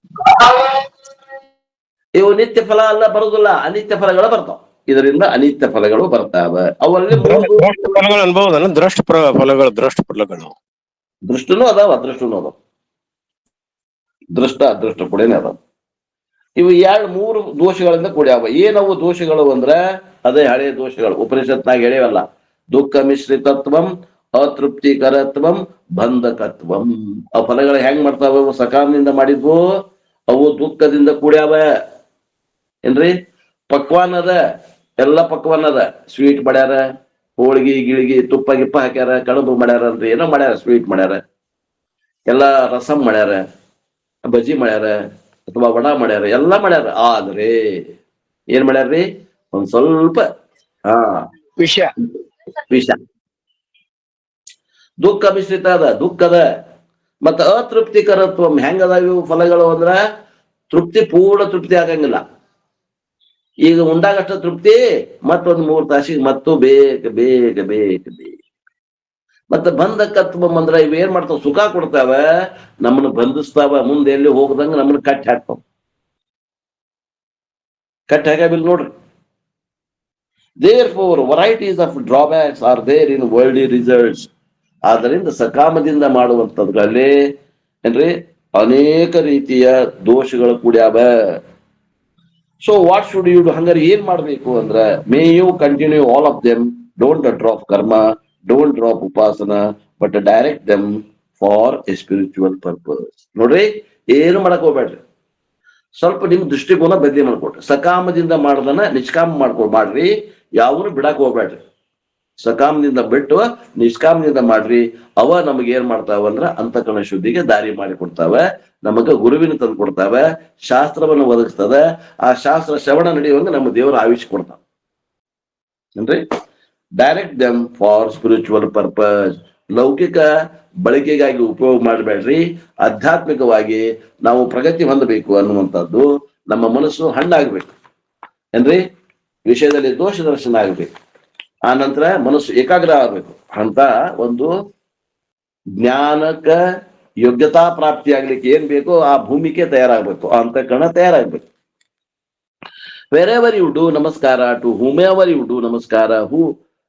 ಇವು ನಿತ್ಯ ಫಲ ಅಲ್ಲ, ಬರುದಿಲ್ಲ, ಅನಿತ್ಯ ಫಲಗಳು ಬರ್ತಾವ. ಇದರಿಂದ ಅನಿತ್ಯ ಫಲಗಳು ಬರ್ತಾವ. ಅವರಲ್ಲಿ ಫಲಗಳು ಅನ್ಬಹುದಲ್ಲ, ದೃಷ್ಟ ಫಲಗಳು ದೃಷ್ಟನೂ ಅದಾವ, ಅದೃಷ್ಟನೂ ಅದಾವ. ಅದೃಷ್ಟ ಕೂಡೇನೆ ಅದಾವ. ಇವು 2-3 ದೋಷಗಳಿಂದ ಕೂಡ್ಯಾವ. ಏನವು ದೋಷಗಳು ಅಂದ್ರ, ಅದೇ ಹಳೆಯ ದೋಷಗಳು ಉಪನಿಷತ್ನಾಗ ಹೇಳ್ಯವಲ್ಲ. ದುಃಖ ಮಿಶ್ರಿತತ್ವಂ, ಅತೃಪ್ತಿಕರತ್ವಂ, ಬಂಧಕತ್ವಂ. ಆ ಫಲಗಳು ಹೆಂಗ್ ಮಾಡ್ತಾವ? ಸಕಾಮದಿಂದ ಮಾಡಿದ್ವು, ಅವು ದುಃಖದಿಂದ ಕೂಡ್ಯಾವ. ಏನ್ರಿ? ಪಕ್ವಾನ್ ಅದ, ಎಲ್ಲ ಪಕ್ವಾನ್ ಅದ. ಸ್ವೀಟ್ ಮಾಡ್ಯಾರ, ಹೋಳಿಗೆ ಗಿಳಿಗೆ ತುಪ್ಪ ಗಿಪ್ಪ ಹಾಕ್ಯಾರ, ಕಡುಬು ಮಾಡ್ಯಾರ, ಅಂದ್ರೆ ಏನೋ ಮಾಡ್ಯಾರ, ಸ್ವೀಟ್ ಮಾಡ್ಯಾರ, ಎಲ್ಲ ರಸಂ ಮಾಡ್ಯಾರ, ಬಜ್ಜಿ ಮಾಡ್ಯಾರ ಅಥವಾ ವಡ ಮಾಡ್ಯಾರ, ಎಲ್ಲ ಮಾಡ್ಯಾರ. ಆದ್ರೆ ಏನ್ ಮಾಡ್ಯಾರ್ರಿ? ಒಂದ್ ಸ್ವಲ್ಪ ವಿಷ. ದುಃಖ ಮಿಶ್ರಿತ ಅದ, ದುಃಖದ. ಮತ್ತ ಅತೃಪ್ತಿಕರತ್ವ ಹೆಂಗದ ಇವು ಫಲಗಳು ಅಂದ್ರ, ಪೂರ್ಣ ತೃಪ್ತಿ ಆಗಂಗಿಲ್ಲ. ಈಗ ಉಂಡಾಗಷ್ಟ ತೃಪ್ತಿ, ಮತ್ತೊಂದು 3 ತಾಸಿಗೆ ಮತ್ತು ಬೇಕು. ಮತ್ತೆ ಬಂಧಕತ್ವ ಅಂದ್ರ ಇವೇನ್ ಮಾಡ್ತಾವ? ಸುಖ ಕೊಡ್ತಾವ, ನಮ್ಮನ್ನ ಬಂಧಿಸ್ತಾವ, ಮುಂದೆ ಎಲ್ಲಿ ಹೋಗದಂಗ ನಮ್ಮನ್ನ ಕಟ್ಟಿ ಹಾಕ್ತಾವ. ಕಟ್ಟಿ ಹಾಕಬಿಲ್ ನೋಡ್ರಿ. Therefore, varieties of drawbacks are there in worldly results. ಆದ್ದರಿಂದ ಸಕಾಮದಿಂದ ಮಾಡುವಂಥದ್ರಲ್ಲಿ ಏನ್ರಿ, ಅನೇಕ ರೀತಿಯ ದೋಷಗಳು ಕೂಡ್ಯಾವ. So what should you do? ಹಂಗಾರೆ ಏನ್ ಮಾಡ್ಬೇಕು ಅಂದ್ರ, may you continue all of them, don't drop karma, don't drop ಉಪಾಸನ, but direct them for a spiritual purpose. ನೋಡ್ರಿ, ಏನು ಮಾಡಕ್ ಹೋಗ್ಬೇಡ್ರಿ, ಸ್ವಲ್ಪ ನಿಮ್ ದೃಷ್ಟಿಕೋನ ಬದಲಿ ಮಾಡ್ಕೊಡ್ರಿ. ಸಕಾಮದಿಂದ ಮಾಡ್ದನ ನಿಷ್ಕಾಮ ಮಾಡ್ರಿ, ಯಾವನು ಬಿಡಾಕ್ ಹೋಗ್ಬೇಡ್ರಿ. ಸಕಾಮದಿಂದ ಬಿಟ್ಟು ನಿಷ್ಕಾಮದಿಂದ ಮಾಡ್ರಿ. ಅವ ನಮಗೆ ಏನ್ ಮಾಡ್ತಾವ ಅಂದ್ರ ಅಂತಃಕರಣ ಶುದ್ಧಿಗೆ ದಾರಿ ಮಾಡಿ ಕೊಡ್ತಾವ, ನಮಗ ಗುರುವಿನ ತಂದು ಕೊಡ್ತಾವ, ಶಾಸ್ತ್ರವನ್ನು ಒದಗಿಸ್ತದ. ಆ ಶಾಸ್ತ್ರ ಶ್ರವಣ ನಡೆಯುವಂಗ ನಮ್ಮ ದೇವರ ಆಯುಷ್ ಕೊಡ್ತಾವ. ಏನ್ರಿ? Direct them for spiritual purpose. ಲೌಕಿಕ ಬಳಕೆಗಾಗಿ ಉಪಯೋಗ ಮಾಡಬೇಡ್ರಿ. ಆಧ್ಯಾತ್ಮಿಕವಾಗಿ ನಾವು ಪ್ರಗತಿ ಹೊಂದಬೇಕು ಅನ್ನುವಂಥದ್ದು ನಮ್ಮ ಮನಸ್ಸು ಹಣ್ಣಾಗ್ಬೇಕು. ಏನ್ರಿ? ವಿಷಯದಲ್ಲಿ ದೋಷ ದರ್ಶನ ಆಗ್ಬೇಕು. ಆ ನಂತರ ಮನಸ್ಸು ಏಕಾಗ್ರ ಆಗ್ಬೇಕು. ಅಂತ ಒಂದು ಜ್ಞಾನಕ ಯೋಗ್ಯತಾ ಪ್ರಾಪ್ತಿ ಆಗ್ಲಿಕ್ಕೆ ಏನ್ ಬೇಕು? ಆ ಭೂಮಿಕೆ ತಯಾರಾಗ್ಬೇಕು, ಆ ಅಂತಃಕರಣ ತಯಾರಾಗ್ಬೇಕು. wherever you do namaskara, to whomever you do namaskara, who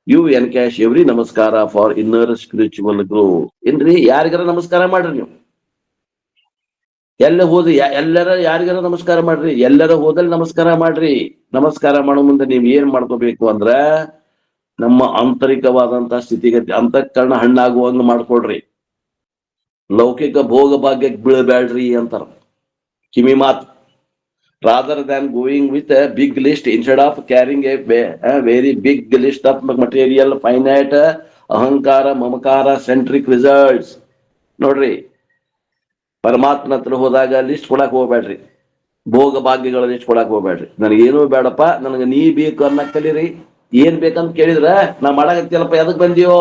you encash every namaskara for inner spiritual growth. ಏನ್ರಿ ಯಾರಿಗಾರ ನಮಸ್ಕಾರ ಮಾಡ್ರಿ ನೀವು, ಎಲ್ಲ ಹೋದ್ರಿ ಎಲ್ಲರ ಯಾರಿಗಾರ ನಮಸ್ಕಾರ ಮಾಡ್ರಿ, ಎಲ್ಲರ ಹೋದಲ್ಲಿ ನಮಸ್ಕಾರ ಮಾಡ್ರಿ. ನಮಸ್ಕಾರ ಮಾಡೋ ಮುಂದೆ ನೀವ್ ಏನ್ ಮಾಡ್ಕೋಬೇಕು ಅಂದ್ರ ನಮ್ಮ ಆಂತರಿಕವಾದಂತ ಸ್ಥಿತಿಗತಿ ಅಂತಃಕರಣ ಹಣ್ಣಾಗುವಂಗ ಮಾಡ್ಕೊಡ್ರಿ. ಲೌಕಿಕ ಭೋಗ ಭಾಗ್ಯಕ್ಕೆ ಬೀಳಬೇಡ್ರಿ ಅಂತಾರ ಕಿವಿ ಮಾತು. Rather than going with a big list, instead of carrying a very big list of material finite ಅಹಂಕಾರ ಮಮಕಾರ ಸೆಂಟ್ರಿಕ್ ರಿಸಲ್ಟ್ಸ್. ನೋಡ್ರಿ, ಪರಮಾತ್ಮನ ಹತ್ರ ಹೋದಾಗ ಲಿಸ್ಟ್ ಕೊಡಕ್ ಹೋಗ್ಬೇಡ್ರಿ, ಭೋಗ ಭಾಗ್ಯಗಳ ಲಿಸ್ಟ್ ಕೊಡಕ್ ಹೋಗ್ಬೇಡ್ರಿ. ನನಗೇನು ಬೇಡಪ್ಪ, ನನಗೆ ನೀ ಬೇಕು ಅನ್ನಕ್ ಕಲೀರಿ. ಏನ್ ಬೇಕಂತ ಕೇಳಿದ್ರ ನಾ ಮಾಡಾಕತ್ತಿಯಲ್ಲಪ್ಪ, ಎದಕ್ ಬಂದಿಯೋ,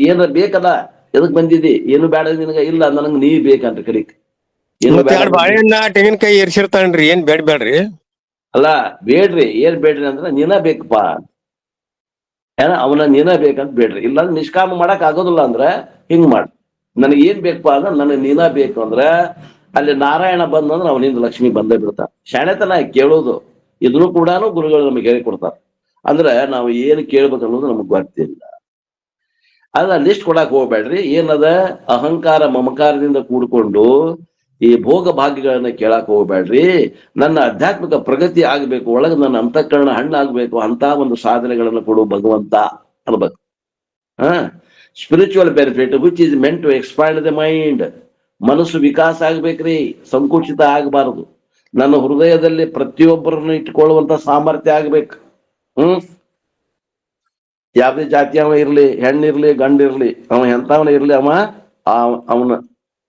ಏನಾರ ಬೇಕಲ್ಲ, ಎದಕ್ ಬಂದಿದಿ, ಏನು ಬೇಡ ನಿನಗ, ಇಲ್ಲ ನನಗ್ ನೀ ಬೇಕಂತ ಕಲಿಕ್. ಏನು ಮತ್ತೆ ಬೇಡ ಎರಡು ಬಾಳೆಹಣ್ಣ ತೆಂಗಿನಕಾಯಿ ಏರ್ಸಿರ್ತಾನ್ರಿ, ಏನ್ ಬೇಡ್ರಿ. ಅಲ್ಲ ಬೇಡ್ರಿ, ಏನ್ ಬೇಡ್ರಿ ಅಂದ್ರೆ ನೀನ ಬೇಕಪ್ಪ ಏನ, ಅವನ ನೀನ ಬೇಕಂತ ಬೇಡ್ರಿ. ಇಲ್ಲ ನಿಷ್ಕಾಮ ಮಾಡಕ್ ಆಗೋದಿಲ್ಲ ಅಂದ್ರ ಹಿಂಗ್ ಮಾಡ್, ನನಗ್ ಏನ್ ಬೇಕಪ್ಪ ಅಂದ್ರೆ ನನಗ್ ನೀನ ಬೇಕು ಅಂದ್ರೆ ಅಲ್ಲಿ ನಾರಾಯಣ ಬಂದಂದ್ರೆ ಅವನಿಂದ ಲಕ್ಷ್ಮಿ ಬಂದೇ ಬಿಡ್ತಾರ. ಶಾಣೆತನ ಕೇಳೋದು, ಇದನ್ನು ಕೂಡ ಗುರುಗಳು ನಮಗೆ ಹೇಳಿ ಕೊಡ್ತಾರ. ಅಂದ್ರೆ ನಾವು ಏನ್ ಕೇಳ್ಬೇಕು ಅನ್ನೋದು ನಮಗ್ ಗೊತ್ತಿಲ್ಲ. ಅದ ಲಿಸ್ಟ್ ಕೊಡಕ್ ಹೋಗ್ಬೇಡ್ರಿ. ಏನದ ಅಹಂಕಾರ ಮಮಕಾರದಿಂದ ಕೂಡ್ಕೊಂಡು ಈ ಭೋಗ ಭಾಗ್ಯಗಳನ್ನ ಕೇಳಕ್ ಹೋಗ್ಬೇಡ್ರಿ. ನನ್ನ ಆಧ್ಯಾತ್ಮಿಕ ಪ್ರಗತಿ ಆಗ್ಬೇಕು, ಒಳಗೆ ನನ್ನ ಅಂತಃಕರಣ ಹಣ್ಣಾಗ್ಬೇಕು ಅಂತ ಒಂದು ಸಾಧನೆಗಳನ್ನು ಕೊಡು ಭಗವಂತ ಅನ್ಬೇಕು. Spiritual benefit which is meant to expand the mind. ಮನಸ್ಸು ವಿಕಾಸ ಆಗ್ಬೇಕ್ರಿ, ಸಂಕುಚಿತ ಆಗಬಾರದು. ನನ್ನ ಹೃದಯದಲ್ಲಿ ಪ್ರತಿಯೊಬ್ಬರನ್ನು ಇಟ್ಕೊಳ್ಳುವಂತ ಸಾಮರ್ಥ್ಯ ಆಗ್ಬೇಕು. ಯಾವುದೇ ಜಾತಿ ಅವ ಇರ್ಲಿ, ಹೆಣ್ಣಿರ್ಲಿ ಗಂಡಿರ್ಲಿ, ಅವ ಎಂತವನ ಇರ್ಲಿ, ಅವನ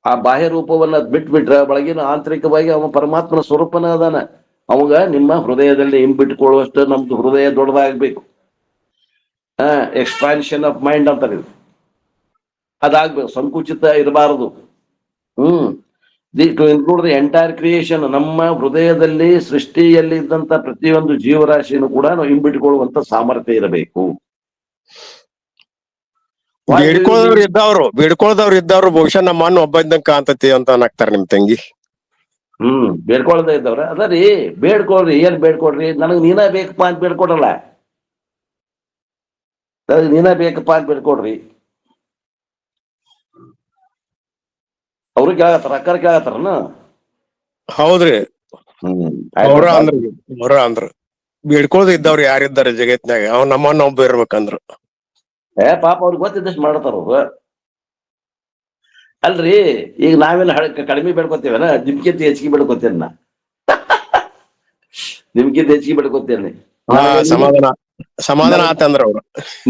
ಆ ಬಾಹ್ಯ ರೂಪವನ್ನ ಬಿಟ್ಬಿಟ್ರೆ ಒಳಗಿನ ಆಂತರಿಕವಾಗಿ ಅವ ಪರಮಾತ್ಮನ ಸ್ವರೂಪನ ಅದಾನ. ಅವಾಗ ನಿಮ್ಮ ಹೃದಯದಲ್ಲಿ ಹಿಂಬಿಟ್ಕೊಳ್ಳುವಷ್ಟು ನಮ್ದು ಹೃದಯ ದೊಡ್ಡದಾಗ್ಬೇಕು. ಎಕ್ಸ್ಪಾನ್ಷನ್ ಆಫ್ ಮೈಂಡ್ ಅಂತಾರೆ, ಅದಾಗ್ಬೇಕು, ಸಂಕುಚಿತ ಇರಬಾರದು. To include the entire creation. ನಮ್ಮ ಹೃದಯದಲ್ಲಿ ಸೃಷ್ಟಿಯಲ್ಲಿ ಇದ್ದಂತ ಪ್ರತಿಯೊಂದು ಜೀವರಾಶಿಯನ್ನು ಕೂಡ ನಾವು ಹಿಂಬಿಟ್ಕೊಳ್ಳುವಂತ ಸಾಮರ್ಥ್ಯ ಇರಬೇಕು. ಬೇಡ್ಕೊಳ್ದವ್ರು ಇದ್ದವ್ರು ಬಹುಶಃ ನಮ್ಮ ಅಣ್ಣ ಒಬ್ಬ ಇದ್ದಂಗ ಕಾಂತತಿ ಅಂತ ಅನ್ನಾಕ್ತಾರ ನಿಮ್ ತಂಗಿ. ಬೇಡ್ಕೊಳ್ದ ಇದ್ದವ್ರ ಅದರಿ, ಬೇಡ್ಕೊಳ್ರಿ. ಏನ್ ಬೇಡ್ಕೊಡ್ರಿ, ನನಗ್ ನೀನ ಬೇಕಪ್ಪ ಅಂತ ಬೇಡ್ಕೊಡಲ್ಲ, ನನಗ್ ನೀನ ಬೇಕಪ್ಪ ಅಂತ ಬೇಡ್ಕೊಡ್ರಿ. ಅವ್ರು ಕೇಳತ್ತಾರ, ಅಕ್ಕಾರ ಕೇಳತ್ತಾರನ. ಹೌದ್ರಿ, ಅವ್ರ ಅಂದ್ರ ಬೇಡ್ಕೊಳ್ದ ಇದ್ದವ್ರು ಯಾರಿದ್ದಾರೆ ಜಗತ್ನ್ಯಾಗ, ಅವ್ ನಮ್ಮನ್ನ ಒಬ್ಬ ಇರ್ಬೇಕಂದ್ರು. ಪಾಪ ಅವ್ರಿಗೆ ಗೊತ್ತಿದ್ದಷ್ಟು ಮಾಡ್ತಾರ ಅವ್ರು. ಅಲ್ರಿ, ಈಗ ನಾವೇನು ಕಡಿಮೆ ಬೇಡ್ಕೊತೇವನ, ನಿಮ್ಗಿಂತ ಹೆಚ್ಚಿಗೆ ಬೇಡ್ಕೊತೇನ ನಾ, ನಿಮ್ಗಿಂತ ಹೆಚ್ಚಿಗೆ ಬೇಡ್ಕೊತೇನೆ. ಸಮಾಧಾನ ಆತಂದ್ರ ಅವ್ರು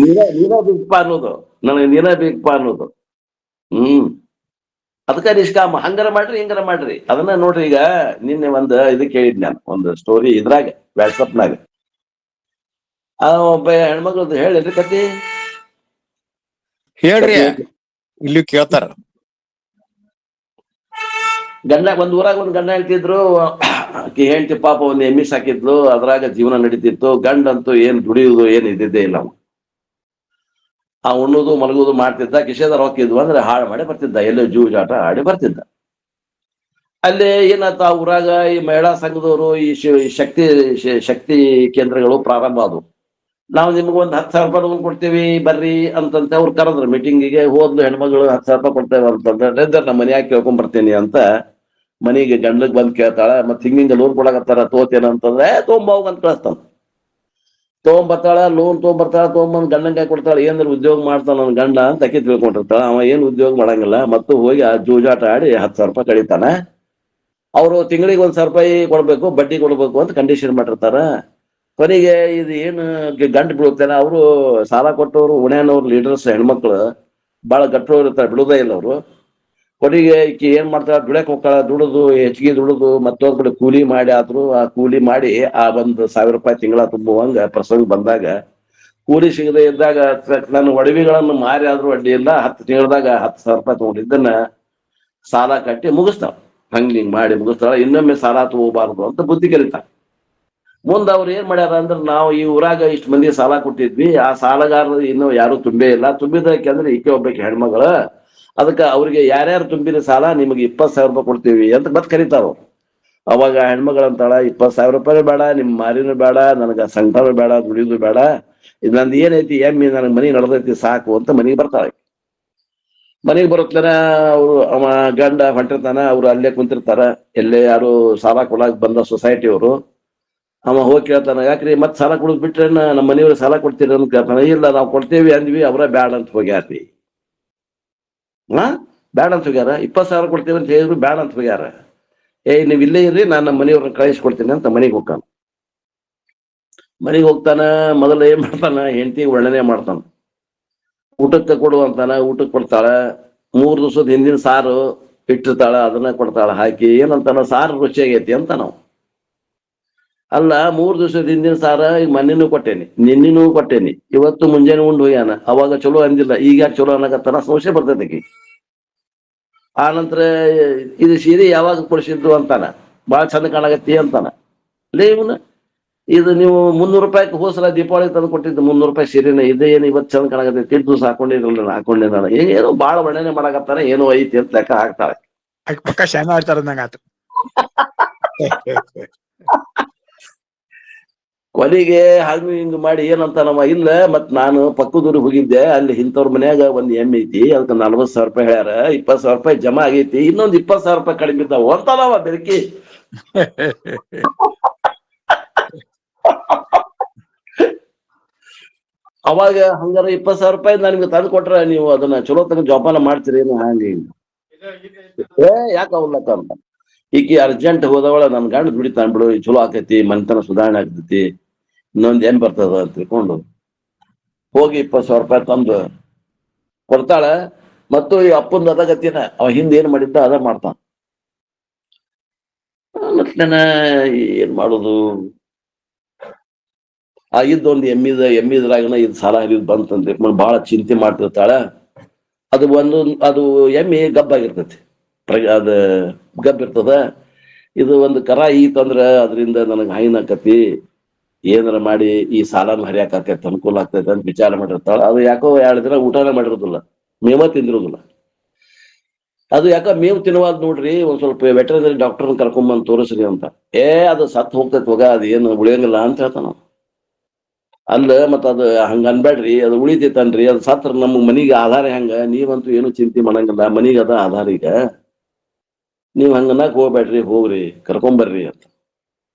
ನೀನ ಬೇಕಪ್ಪ ಅನ್ನೋದು, ನನಗೆ ನೀನ ಬೇಕಪ್ಪ ಅನ್ನೋದು. ಅದಕ್ಕ ನಿಷ್ಕಾಮ. ಹಂಗಾರ ಮಾಡ್ರಿ ಹಿಂಗಾರ ಮಾಡ್ರಿ. ಅದನ್ನ ನೋಡ್ರಿ, ಈಗ ನಿನ್ನೆ ಒಂದು ಇದು ಕೇಳಿದ್ ನಾನು, ಒಂದು ಸ್ಟೋರಿ ಇದ್ರಾಗ ವಾಟ್ಸಪ್ನಾಗ. ಒಬ್ಬ ಹೆಣ್ಮಕ್ಳದ್ದು ಹೇಳಿದ್ರಿ ಕತಿ. ಹೇಳ್ರಿ, ಇಲ್ಲಿ ಕೇಳ್ತಾರ. ಒಂದ್ ಊರಾಗ ಒಂದ್ ಗಂಡ ಹೇಳ್ತಿದ್ರು, ಹೇಳ್ತಿ ಪಾಪ ಒಂದ್ ಎಮ್ಮಿ ಸಾಕಿದ್ಲು, ಅದ್ರಾಗ ಜೀವನ ನಡೀತಿತ್ತು. ಗಂಡಂತೂ ಏನ್ ದುಡಿಯುವುದು ಏನ್ ಇದ್ದಿದ್ದೇ ಇಲ್ಲ. ಆ ಉಣ್ಣುದು ಮಲಗುದು ಮಾಡ್ತಿದ್ದ, ಕಿಶೆದಾರ ಹೋಗಿದ್ವು ಅಂದ್ರೆ ಹಾಳು ಮಾಡಿ ಬರ್ತಿದ್ದ, ಎಲ್ಲೋ ಜೂಜಾಟ ಆಡಿ ಬರ್ತಿದ್ದ. ಅಲ್ಲಿ ಏನಾಯ್ತು, ಆ ಊರಾಗ ಈ ಮಹಿಳಾ ಸಂಘದವರು ಈ ಶಕ್ತಿ ಕೇಂದ್ರಗಳು ಪ್ರಾರಂಭ ಆದವು. ನಾವು ನಿಮ್ಗೊಂದು 10,000 ರೂಪಾಯಿ ಕೊಡ್ತೀವಿ ಬರ್ರಿ ಅಂತಂತ ಅವ್ರು ಕರೆದ್ರು ಮೀಟಿಂಗಿಗೆ. ಹೋದ್ಲು ಹೆಣ್ಮಗಳು, 10,000 ರೂಪಾಯಿ ಕೊಡ್ತೇವೆ ಅಂತಂದ್ರೆ ನಮ್ಮ ಮನ್ಯಾಗ ಕೇಳ್ಕೊಂಡ್ ಬರ್ತೀನಿ ಅಂತ ಮನೆಗೆ ಗಂಡಗ್ ಬಂದ್ ಕೇಳ್ತಾಳ. ಮತ್ ಹಿಂಗಿಂಗ ಲೋನ್ ಕೊಡಕತ್ತಾರ, ತೋತೇನ ಅಂತಂದ್ರೆ ತೊಗೊಂಬೋಗ್ ಅಂತ ಕಳಿಸ್ತಾನ. ತೊಗೊಂಬರ್ತಾಳ, ಲೋನ್ ತೊಗೊಂಬಂದ್ ಗಂಡಂಗಾಯಿ ಕೊಡ್ತಾಳ. ಏನಾದ್ರು ಉದ್ಯೋಗ ಮಾಡ್ತಾನ ನನ್ ಗಂಡ ಅಂತ ಅಕ್ಕಿ ತಿಳ್ಕೊಂಡಿರ್ತಾಳ. ಅವ ಏನ್ ಉದ್ಯೋಗ ಮಾಡಂಗಿಲ್ಲ, ಮತ್ತು ಹೋಗಿ ಆ ಜೂಜಾಟ ಆಡಿ 10,000 ರೂಪಾಯಿ ಕಳೀತಾನ. ಅವರು ತಿಂಗಳಿಗೆ 1,000 ರೂಪಾಯಿ ಕೊಡ್ಬೇಕು, ಬಡ್ಡಿ ಕೊಡ್ಬೇಕು ಅಂತ ಕಂಡೀಷನ್ ಮಾಡಿರ್ತಾರ. ಕೊನೆಗೆ ಇದು ಏನು ಗಂಟು ಬೀಳುತ್ತೇನೆ. ಅವರು ಸಾಲ ಕೊಟ್ಟವರು ಉಣ್ಯಾನವ್ರು ಲೀಡರ್ಸ್ ಹೆಣ್ಮಕ್ಳು ಬಾಳ ಗಟ್ಟೋರು ಇರ್ತಾರೆ, ಬಿಡುದೇ ಇಲ್ಲ ಅವರು. ಕೊನೆಗೆ ಈಕಿ ಏನ್ ಮಾಡ್ತಾಳ, ದುಡ್ಯಕ್ ಹೋಗ್ತಾಳ. ದುಡಿದು ಹೆಚ್ಚಿಗೆ ದುಡಿದು ಮತ್ತೊಂದ್ ಕಡೆ ಕೂಲಿ ಮಾಡಿ ಆದ್ರು, ಆ ಕೂಲಿ ಮಾಡಿ ಆ 1,000 ರೂಪಾಯಿ ತಿಂಗಳ ತುಂಬುವಂಗ ಪ್ರಸಂಗ ಬಂದಾಗ, ಕೂಲಿ ಸಿಗದೆ ಇದ್ದಾಗ ನನ್ನ ಒಡವೆಗಳನ್ನು ಮಾರಿ ಆದ್ರೂ ಅಡ್ಡಿ ಇಲ್ಲ, 10 ತಿಂಗಳದಾಗ 10,000 ರೂಪಾಯಿ ತಗೊಂಡಿದ್ದನ್ನ ಸಾಲ ಕಟ್ಟಿ ಮುಗಿಸ್ತಾಳ. ಹಿಂಗ್ ಮಾಡಿ ಮುಗಿಸ್ತಾಳ. ಇನ್ನೊಮ್ಮೆ ಸಾಲ ತಗೋಬಾರ್ದು ಅಂತ ಬುದ್ಧಿ ಕಲಿತಾಳ. ಮುಂದೆ ಅವ್ರು ಏನ್ ಮಾಡ್ಯಾರ ಅಂದ್ರೆ, ನಾವು ಈ ಊರಾಗ ಇಷ್ಟು ಮಂದಿ ಸಾಲ ಕೊಟ್ಟಿದ್ವಿ, ಆ ಸಾಲಗಾರರು ಇನ್ನೂ ಯಾರು ತುಂಬೇ ಇಲ್ಲ. ತುಂಬಿದಕ್ಕೆ ಅಂದ್ರೆ ಈಕೆ ಒಬ್ಬಕ್ಕೆ ಹೆಣ್ಮಗಳು. ಅದಕ್ಕೆ ಅವ್ರಿಗೆ ಯಾರ್ಯಾರು ತುಂಬಿದ ಸಾಲ ನಿಮಗೆ 20,000 ರೂಪಾಯಿ ಕೊಡ್ತೀವಿ ಅಂತ ಮತ್ತೆ ಕರೀತಾರ. ಅವಾಗ ಹೆಣ್ಮಗಳಂತಾಳ 20,000 ರೂಪಾಯಿ ಬೇಡ, ನಿಮ್ ಮಾರಿನೂ ಬೇಡ, ನನಗ ಸಂಕಟನೂ ಬೇಡ, ದುಡಿಯೋದು ಬೇಡ, ಇದು ನಂದು ಏನೈತಿ ಎಮ್ಮಿ ನನಗ್ ಮನಿ ನಡೆದೈತಿ ಸಾಕು ಅಂತ ಮನಿಗೆ ಬರ್ತಾಳೆ. ಮನೆಗೆ ಬರುತ್ತನ ಅವ್ರು ಅವ ಗಂಡ ಹೊಂಟಿರ್ತಾನ, ಅವ್ರು ಅಲ್ಲೇ ಕುಂತಿರ್ತಾರ, ಎಲ್ಲೇ ಯಾರು ಸಾಲ ಕೊಡಾಕ್ ಬಂದ ಸೊಸೈಟಿ ಅವರು. ಅವ ಹೋಗಿ ಕೇಳ್ತಾನ, ಯಾಕ್ರಿ ಮತ್ ಸಾಲ ಕೊಡೋದ್ ಬಿಟ್ರೆ ನಮ್ಮ ಮನೆಯವ್ರಿಗೆ ಸಾಲ ಕೊಡ್ತೀರಿ ಅಂತ ಕೇಳ್ತಾನ. ಇಲ್ಲ ನಾವು ಕೊಡ್ತೇವಿ ಅಂದ್ವಿ, ಅವರ ಬ್ಯಾಡ ಅಂತ ಹೋಗ್ಯಾರ್ರಿ. ಬ್ಯಾಡ ಅಂತ ಹೋಗ್ಯಾರ. 20,000 ಕೊಡ್ತೇವೆ ಅಂತ ಹೇಳಿದ್ರು ಬ್ಯಾಡ ಅಂತ ಹೋಗ್ಯಾರ. ನೀವ್ ಇಲ್ಲೇ ಇರ್ರಿ, ನಾನು ನಮ್ಮ ಮನೆಯವ್ರನ್ನ ಕಳಿಸ್ಕೊಡ್ತೀನಿ ಅಂತ ಮನೆಗೆ ಹೋಗ್ತಾನ. ಮನೆಗೆ ಹೋಗ್ತಾನ, ಮೊದಲು ಏನ್ ಮಾಡ್ತಾನ, ಹೆಂಡತಿ ವರ್ಣನೆ ಮಾಡ್ತಾನ. ಊಟಕ್ಕೆ ಕೊಡು ಅಂತಾನ, ಊಟಕ್ಕೆ ಕೊಡ್ತಾಳ. 3 ದಿವಸದ ಹಿಂದಿನ ಸಾರು ಇಟ್ಟಿರ್ತಾಳ, ಅದನ್ನ ಕೊಡ್ತಾಳ ಹಾಕಿ. ಏನಂತಾನ, ಸಾರು ರುಚಿಯಾಗೈತಿ ಅಂತ ನಾವು. ಅಲ್ಲ, 3 ದಿವಸದ ಹಿಂದಿನ ಸಾರ ಈಗ ಮೊನ್ನೆನೂ ಕೊಟ್ಟೇನಿ, ನಿನ್ನಿನೂ ಕೊಟ್ಟೇನಿ, ಇವತ್ತು ಮುಂಜಾನೆ ಉಂಡು ಹೋಗ್ಯಾನ. ಅವಾಗ ಚಲೋ ಅಂದಿಲ್ಲ, ಈಗ ಯಾಕೆ ಚಲೋ ಅನ್ನಕತ್ತಾನ, ಸಂಶಯ ಬರ್ತೈತಿ. ಆ ನಂತರ ಇದು ಸೀರೆ ಯಾವಾಗ ಕೊಡಿಸಿದ್ದು ಅಂತಾನ, ಬಾಳ ಚಂದ ಕಾಣಕತ್ತಿ ಅಂತಾನ. ಲೇ ಇವನ, ಇದು ನೀವು 300 ರೂಪಾಯಿಗೆ ಹೋಸಲ ದೀಪಾವಳಿ ತಂದು ಕೊಟ್ಟಿದ್ದು 300 ರೂಪಾಯಿ ಸೀರೆನ, ಇದೇ ಏನು ಇವತ್ತು ಚಂದ ಕಾಣಕತ್ತೈತಿ, ತಿಂದು ದಿವಸ ಹಾಕೊಂಡಿದ್ದಾಳ. ಏನೋ ಬಾಳ ವರ್ಣನೆ ಮಾಡಕತ್ತಾರ, ಏನೋ ಐತಿ ಅಂತ ಲೆಕ್ಕ ಹಾಕ್ತಾಳೆ. ಪಕ್ಕ ಶಾನ ಆಡ್ತಾರ ನಂಗ ಆತು. ಕೊನೆಗೆ ಹಂಗ ಹಿಂಗ ಮಾಡಿ ಏನಂತಾನವ, ಇಲ್ಲ ಮತ್ ನಾನು ಪಕ್ಕದೂರಿಗೆ ಹೋಗಿದ್ದೆ, ಅಲ್ಲಿ ಇಂಥವ್ರ ಮನ್ಯಾಗ ಒಂದ್ ಎಮ್ಮೆ ಐತಿ, ಅದಕ್ಕೆ 40,000 ರೂಪಾಯಿ ಹೇಳ್ಯಾರ, 20,000 ರೂಪಾಯಿ ಜಮಾ ಆಗೈತಿ, ಇನ್ನೊಂದು 20,000 ರೂಪಾಯಿ ಕಡಿಮೆ ಇದ್ದಾವ ಅಂತಾನವ ಬೆಳಕಿ. ಅವಾಗ ಹಂಗಾರ 20,000 ರೂಪಾಯಿ ನನಗೆ ತಂದು ಕೊಟ್ರ ನೀವು ಅದನ್ನ ಚಲೋ ತಗೊಂಡ್ ಜೋಪಾನ ಮಾಡ್ತೀರಿ ಏನು, ಹಂಗೆ ಯಾಕ ಅವಲ್ಲಕ್ಕ ಅಂತ. ಈಕಿ ಅರ್ಜೆಂಟ್ ಹೋದವಳ, ನನ್ ಗಂಡ ದುಡಿತಾನ್ ಬಿಡು, ಚಲೋ ಆಕೈತಿ, ಮನೆತನ ಸುಧಾರಣೆ ಆಗ್ತೈತಿ, ಇನ್ನೊಂದ್ ಏನ್ ಬರ್ತದ ಅಂತ ತಿಳ್ಕೊಂಡು ಹೋಗಿ 20,000 ರೂಪಾಯಿ ತಂದು ಕೊಡ್ತಾಳ. ಮತ್ತು ಈ ಅಪ್ಪಂದು ಅದಗತಿನ ಅವ ಹಿಂದೆ ಏನ್ ಮಾಡಿದ್ದ ಅದ ಮಾಡ್ತಾನ. ಮತ್ತೆ ಏನ್ ಮಾಡುದು, ಆಗಿದ್ದೊಂದು ಎಮ್ಮಿದ್ರಾಗನ ಇದು ಸಾಲ ಹರಿದ್ ಬಂತಂತ ಬಹಳ ಚಿಂತೆ ಮಾಡ್ತಿರ್ತಾಳ. ಅದು ಎಮ್ಮಿ ಗಬ್ಬಾಗಿರ್ತೈತಿ, ಅದ ಗಬ್ಬ ಇರ್ತದ. ಇದು ಒಂದು ಕರ ಈತಂದ್ರ ಅದರಿಂದ ನನಗೆ ಹಾಯಿನ ಆಕತಿ, ಏನಾರ ಮಾಡಿ ಈ ಸಾಲನ ಹರಿಯಾಕ ಆಕೈತಿ, ಅನುಕೂಲ ಆಗ್ತೈತೆ ಅಂತ ವಿಚಾರ ಮಾಡಿರ್ತಾಳ. ಅದು ಯಾಕೋ 2 ದಿನ ಊಟನೇ ಮಾಡಿರೋದಿಲ್ಲ, ಮೇವ ತಿಂದಿರೋದಿಲ್ಲ. ಅದು ಯಾಕ ಮೇವು ತಿನ್ನುವಾದ್ ನೋಡ್ರಿ, ಒಂದ್ ಸ್ವಲ್ಪ ವೆಟರ್ನರಿ ಡಾಕ್ಟರ್ನ ಕರ್ಕೊಂಬಂದ್ ತೋರಿಸ್ರಿ ಅಂತ. ಅದು ಸತ್ ಹೋಗ್ತೈತಿ ಹೋಗ, ಅದು ಏನು ಉಳಿಯಂಗಿಲ್ಲ ಅಂತ ಹೇಳ್ತಾನ. ಅಲ್ಲ ಮತ್ತ ಅದು ಹಂಗ ಅನ್ಬೇಡ್ರಿ, ಅದು ಉಳಿತೈತನ್ರಿ, ಅದು ಸತ್ರ ನಮ್ಗ್ ಮನಿಗೆ ಆಧಾರ ಹೆಂಗ, ನೀವಂತೂ ಏನು ಚಿಂತೆ ಮಾಡಂಗಿಲ್ಲ, ಮನಿಗೆ ಅದ ಆಧಾರ. ಈಗ ನೀವ್ ಹಂಗನ್ನಕ್ ಹೋಗ್ಬೇಡ್ರಿ, ಹೋಗ್ರಿ ಕರ್ಕೊಂಬರ್ರಿ ಅಂತ.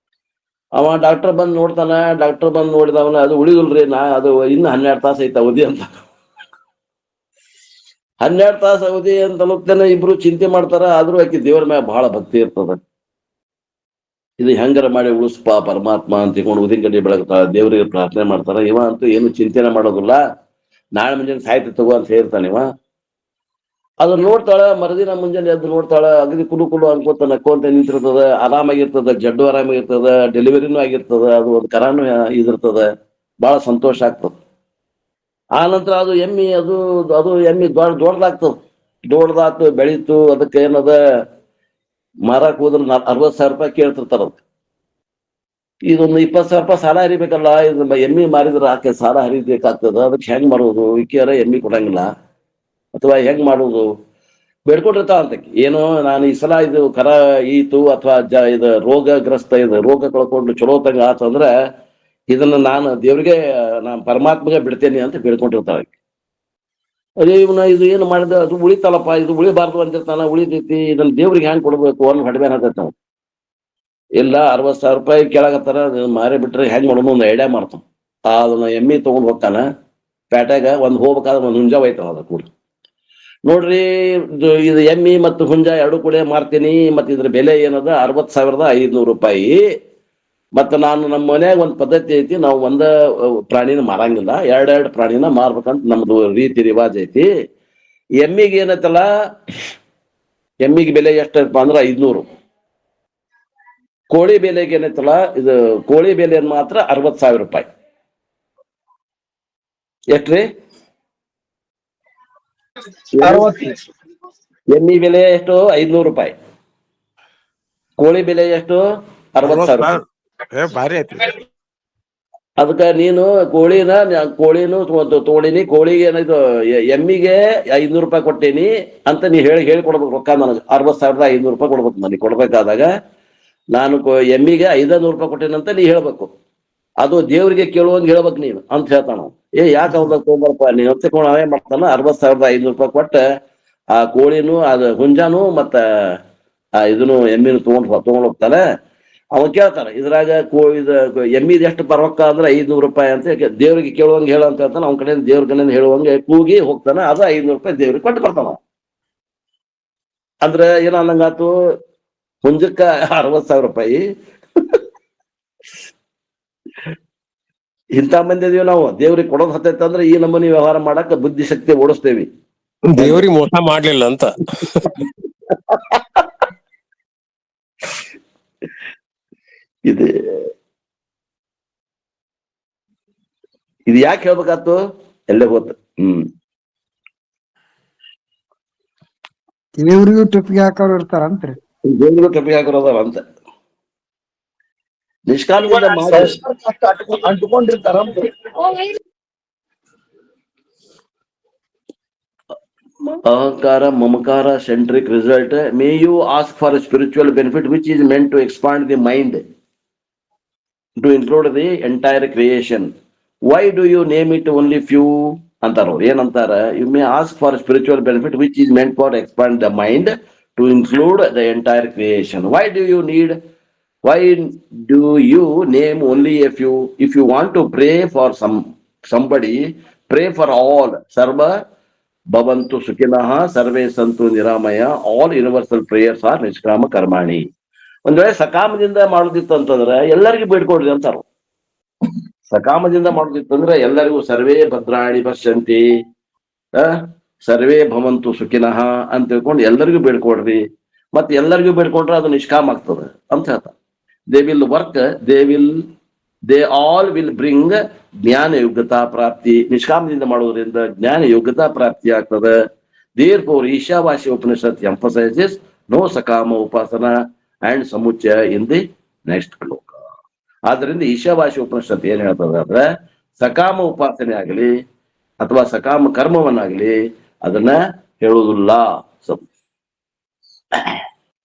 ಅವ ಡಾಕ್ಟರ್ ಬಂದ್ ನೋಡ್ತಾನ. ಡಾಕ್ಟರ್ ಬಂದ್ ನೋಡಿದವನ, ಅದು ಉಳಿದಿಲ್ರಿ, ಅದು ಇನ್ನು 12 ತಾಸು ಐತ ಅವಧಿ ಅಂತ. 12 ತಾಸು ಅವಧಿ ಅಂತ ಹೋಗ್ತಾನೆ. ಇಬ್ರು ಚಿಂತೆ ಮಾಡ್ತಾರ. ಆದ್ರೂ ಆಕಿ ದೇವ್ರ ಮ್ಯಾಗ ಬಹಳ ಭಕ್ತಿ ಇರ್ತದ. ಇದು ಹೆಂಗಾರ ಮಾಡಿ ಉಳಿಸ್ಪ ಪರಮಾತ್ಮ ಅಂತ ತಿಳ್ಕೊಂಡು ಉದಿನ ಗಡ್ಡಿ ಬೆಳಗ್ತಾಳ, ದೇವ್ರಿಗೆ ಪ್ರಾರ್ಥನೆ ಮಾಡ್ತಾರ. ಇವ ಅಂತೂ ಏನು ಚಿಂತೆನೆ ಮಾಡೋದಿಲ್ಲ, ನಾಳೆ ಮುಂಜಾನೆ ಸಾಯ್ತಿ ತಗೋ ಅಂತ ಹೇಳ್ತಾನ ಇವ. ಅದನ್ನ ನೋಡ್ತಾಳ. ಮರುದಿನ ಮುಂಜಾನೆ ಎದ್ದು ನೋಡ್ತಾಳ, ಅಗದಿ ಕುಲು ಅನ್ಕೋತ ನಕ್ಕೊಂತ ನಿಂತಿರ್ತದ, ಆರಾಮಾಗಿರ್ತದ, ಜಡ್ಡು ಆರಾಮಾಗಿರ್ತದ, ಡೆಲಿವರಿನೂ ಆಗಿರ್ತದ, ಅದು ಒಂದು ಕರಾನು ಇದಿರ್ತದ, ಬಹಳ ಸಂತೋಷ ಆಗ್ತದ. ಆ ನಂತರ ಅದು ಎಮ್ಮಿ ದೊಡ್ಡದಾಗ್ತದ, ಬೆಳೀತು. ಅದಕ್ಕೆ ಏನದ, ಮಾರಕ್ ಹೋದ್ರ 60,000 ರೂಪಾಯಿ ಕೇಳ್ತಿರ್ತಾರ. ಇದೊಂದು 20,000 ರೂಪಾಯಿ ಸಾಲ ಹರಿಬೇಕಲ್ಲ, ಇದು ಎಮ್ಮಿ ಮಾರಿದ್ರ ಆಕೆ ಸಾಲ ಹರಿಬೇಕಾಗ್ತದ. ಅದಕ್ಕೆ ಹೆಂಗ್ ಮಾಡೋದು, ಈಕೆಯಾರ ಎಮ್ಮಿ ಕೊಡಂಗಿಲ್ಲ, ಅಥವಾ ಹೆಂಗ್ ಮಾಡುದು, ಬೇಡ್ಕೊಂಡಿರ್ತಾಳ ಅಂತ. ಏನೋ ನಾನು ಈ ಸಲ ಇದು ಕರ ಈತು, ಅಥವಾ ಇದು ರೋಗಗ್ರಸ್ತ, ಇದು ರೋಗ ಕಳ್ಕೊಂಡು ಚಲೋ ತಂಗ ಆತು ಅಂದ್ರ ಇದನ್ನ ನಾನು ದೇವ್ರಿಗೆ, ನಾನು ಪರಮಾತ್ಮಗೆ ಬಿಡ್ತೇನೆ ಅಂತ ಬೇಡ್ಕೊಂಡಿರ್ತಾಳೆ. ಅದೇ ಇವನ ಇದು ಏನು ಮಾಡಿದ, ಅದು ಉಳಿತಲ್ಲಪ್ಪ, ಇದು ಉಳಿಬಾರ್ದು ಅಂತಿರ್ತಾನ, ಉಳಿತೈತಿ, ಇದನ್ನ ದೇವ್ರಿಗೆ ಹೆಂಗ್ ಕೊಡ್ಬೇಕು ಅನ್ನೋ ಹಡ್ಬೇನ್ ಆಗತ್ತ ನಾವು. ಇಲ್ಲ 60,000 ರೂಪಾಯಿ ಕೇಳಾಕತ್ತಾರ, ಮಾರಿ ಬಿಟ್ರೆ ಹೆಂಗ್ ಮಾಡೋದು ಒಂದು ಐಡಿಯಾ ಮಾಡ್ತಾನ. ಅದನ್ನ ಎಮ್ಮಿ ತಗೊಂಡ್ ಹೋಗ್ತಾನ ಪೇಟೆಗ. ಹೋಗ್ಬೇಕಾದ್ರೆ ಒಂದ್ ಹುಂಜ ಒಯ್ತಾನ. ಅದ ಕೂಡ ನೋಡ್ರಿ, ಇದು ಎಮ್ಮಿ ಮತ್ತು ಹುಂಜ 2 ಕೂಡ ಮಾರ್ತೀನಿ, ಮತ್ತೆ ಇದ್ರ ಬೆಲೆ ಏನದ 60,500 ರೂಪಾಯಿ. ಮತ್ತ ನಾನು ನಮ್ಮ ಮನ್ಯಾಗ ಒಂದ್ ಪದ್ಧತಿ ಐತಿ, ನಾವು ಒಂದ ಪ್ರಾಣಿನ ಮಾರಂಗಿಲ್ಲ, 2 ಪ್ರಾಣಿನ ಮಾರ್ಬೇಕಂತ ನಮ್ದು ರೀತಿ ರಿವಾಜ್ ಐತಿ. ಎಮ್ಮಿಗೆ ಏನೈತಲ್ಲ, ಎಮ್ಮಿಗೆ ಬೆಲೆ ಎಷ್ಟಪ್ಪ ಅಂದ್ರ 500. ಕೋಳಿ ಬೆಲೆಗೆ ಏನೈತಲ್ಲ, ಇದು ಕೋಳಿ ಬೆಲೆ ಮಾತ್ರ 60,000 ರೂಪಾಯಿ. ಎಷ್ಟ್ರಿ? ಎಮ್ಮಿ ಬೆಲೆ ಎಷ್ಟು? 500 ರೂಪಾಯಿ. ಕೋಳಿ ಬೆಲೆ ಎಷ್ಟು? 60,000. ಭಾರಿ ಐತಿ. ಅದಕ್ಕ ನೀನು ಕೋಳಿನೂ ತೋಳಿನಿ, ಕೋಳಿಗೆ ಏನಿದು ಎಮ್ಮಿಗೆ 500 ರೂಪಾಯಿ ಕೊಟ್ಟೇನಿ ಅಂತ ನೀ ಹೇಳಿ ಕೊಡ್ಬೇಕು ರೊಕ್ಕ ನನಗೆ. 60,500 ರೂಪಾಯಿ ಕೊಡ್ಬೇಕು ನನಗೆ. ಕೊಡ್ಬೇಕಾದಾಗ ನಾನು ಎಮ್ಮಿಗೆ 500 ರೂಪಾಯಿ ಕೊಟ್ಟೇನಂತ ನೀ ಹೇಳ್ಬೇಕು. ಅದು ದೇವ್ರಿಗೆ ಕೇಳುವಂಗ ಹೇಳ್ಬೇಕು ನೀನು ಅಂತ ಹೇಳ್ತಾನ. ಯಾಕೆ ಅವ್ರ ತಗೊಂಬರಪ್ಪ ನೀನ್ ಹೊತ್ಕೊಂಡ್ ಅವೇ ಮಾಡ್ತಾನ. 60,500 ರೂಪಾಯಿ ಕೊಟ್ಟ ಆ ಕೋಳಿನೂ ಅದ ಹುಂಜಾನು ಮತ್ತ ಇದನ್ನು ಎಮ್ಮಿನೂ ತಗೊಂಡ್ ಹೋಗ್ತಾನೆ. ಅವ ಕೇಳ್ತಾನ ಇದ್ರಾಗ ಎಮ್ಮಿದ್ ಎಷ್ಟು ಬರಕ್ಕ ಅಂದ್ರೆ 500 ರೂಪಾಯಿ ಅಂತ ದೇವ್ರಿಗೆ ಕೇಳುವಂಗ ಹೇಳ ಅಂತ ಹೇಳ್ತಾನ. ಅವ್ನ ಕಡೆ ದೇವ್ರ ಕಡೆ ಹೇಳುವಂಗ ಕೂಗಿ ಹೋಗ್ತಾನ. ಅದು 500 ರೂಪಾಯಿ ದೇವ್ರಿಗೆ ಕೊಟ್ಟು ಬರ್ತಾನ. ಅಂದ್ರೆ ಏನ ಅನ್ನಂಗಾತು, ಹುಂಜಕ್ಕ 60,000 ರೂಪಾಯಿ. ಇಂಥ ಮಂದಿ ಇದೀವಿ ನಾವು. ದೇವ್ರಿಗೆ ಕೊಡೋದ್ ಹತ್ತೈತೆ ಅಂದ್ರೆ ಈ ನಮ್ಮನಿ ವ್ಯವಹಾರ ಮಾಡಕ್ ಬುದ್ಧಿಶಕ್ತಿ ಓಡಿಸ್ತೇವಿ. ದೇವ್ರಿಗೆ ಮೋಸ ಮಾಡ್ಲಿಲ್ಲ ಅಂತ. ಇದು ಯಾಕೆ ಹೇಳ್ಬೇಕಾತು ಎಲ್ಲೇ ಗೊತ್ತ. ದೇವ್ರಿಗೂ ಟೊಪ್ಪಿಗೆ ಹಾಕೋರು ಇರ್ತಾರಂತ್ರಿ. ದೇವ್ರಿಗೂ ಟೊಪ್ಪಿಗೆ ಹಾಕೋರದಾರ ಅಂತ ನಿಷ್ಕಾಮದಿಂದ ಮಾಡಿ ಅಂಟ್ಕೊಂಡಿರ್ತಾರಂತ್ರಿ. ಅಹಂಕಾರ ಮಮಕಾರ centric result. May you ask for a spiritual benefit which is meant to expand the mind to include the entire creation. Why do you name it only few ಅಂತಾರ. ಏನಂತಾರ, you may ask for a spiritual benefit which is meant for expand the mind to include the entire creation. Why do you name only a few? If you want to pray for somebody, pray for all. Sarva Bhavantu Sukinaha Sarve Santu Niramaya. All universal prayers are Nishkama Karmani. ಒಂದ್ ವೇಳೆ ಸಕಾಮದಿಂದ ಮಾಡೋದಿತ್ತು ಅಂತಂದ್ರೆ ಎಲ್ಲರಿಗೂ ಬೇಡ್ಕೊಡ್ರಿ ಅಂತಾರ. ಸಕಾಮದಿಂದ ಮಾಡೋದಿತ್ತು ಅಂದ್ರೆ ಎಲ್ಲರಿಗೂ ಸರ್ವೇ ಭದ್ರಾಣಿ ಪಶ್ಯಂತಿ ಸರ್ವೇ ಭವಂತು ಸುಖಿನಃ ಅಂತ ತಿಳ್ಕೊಂಡು ಎಲ್ಲರಿಗೂ ಬೇಡ್ಕೊಡ್ರಿ. ಮತ್ತೆ ಎಲ್ಲರಿಗೂ ಬೇಡ್ಕೊಂಡ್ರೆ ಅದು ನಿಷ್ಕಾಮ ಆಗ್ತದೆ ಅಂತ ಹೇಳ್ತಾರೆ. They will work, they all will bring ಜ್ಞಾನ ಯೋಗ್ಯತಾ ಪ್ರಾಪ್ತಿ. ನಿಷ್ಕಾಮದಿಂದ ಮಾಡೋದ್ರಿಂದ ಜ್ಞಾನ ಯೋಗ್ಯತಾ ಪ್ರಾಪ್ತಿ ಆಗ್ತದೆ. Therefore Ishavasya Upanishad emphasises no ಸಕಾಮ ಉಪಾಸನ ಅಂಡ್ ಸಮುಚ್ಚಯ ಇನ್ ದಿ ನೆಕ್ಸ್ಟ್ ಶ್ಲೋಕ. ಆದ್ರಿಂದ ಈಶಾವಾಸ್ಯ ಉಪನಿಷತ್ ಏನ್ ಹೇಳ್ತದೆ ಅಂದ್ರೆ ಸಕಾಮ ಉಪಾಸನೆ ಆಗಲಿ ಅಥವಾ ಸಕಾಮ ಕರ್ಮವನ್ನಾಗ್ಲಿ ಅದನ್ನ ಹೇಳುವುದಿಲ್ಲ.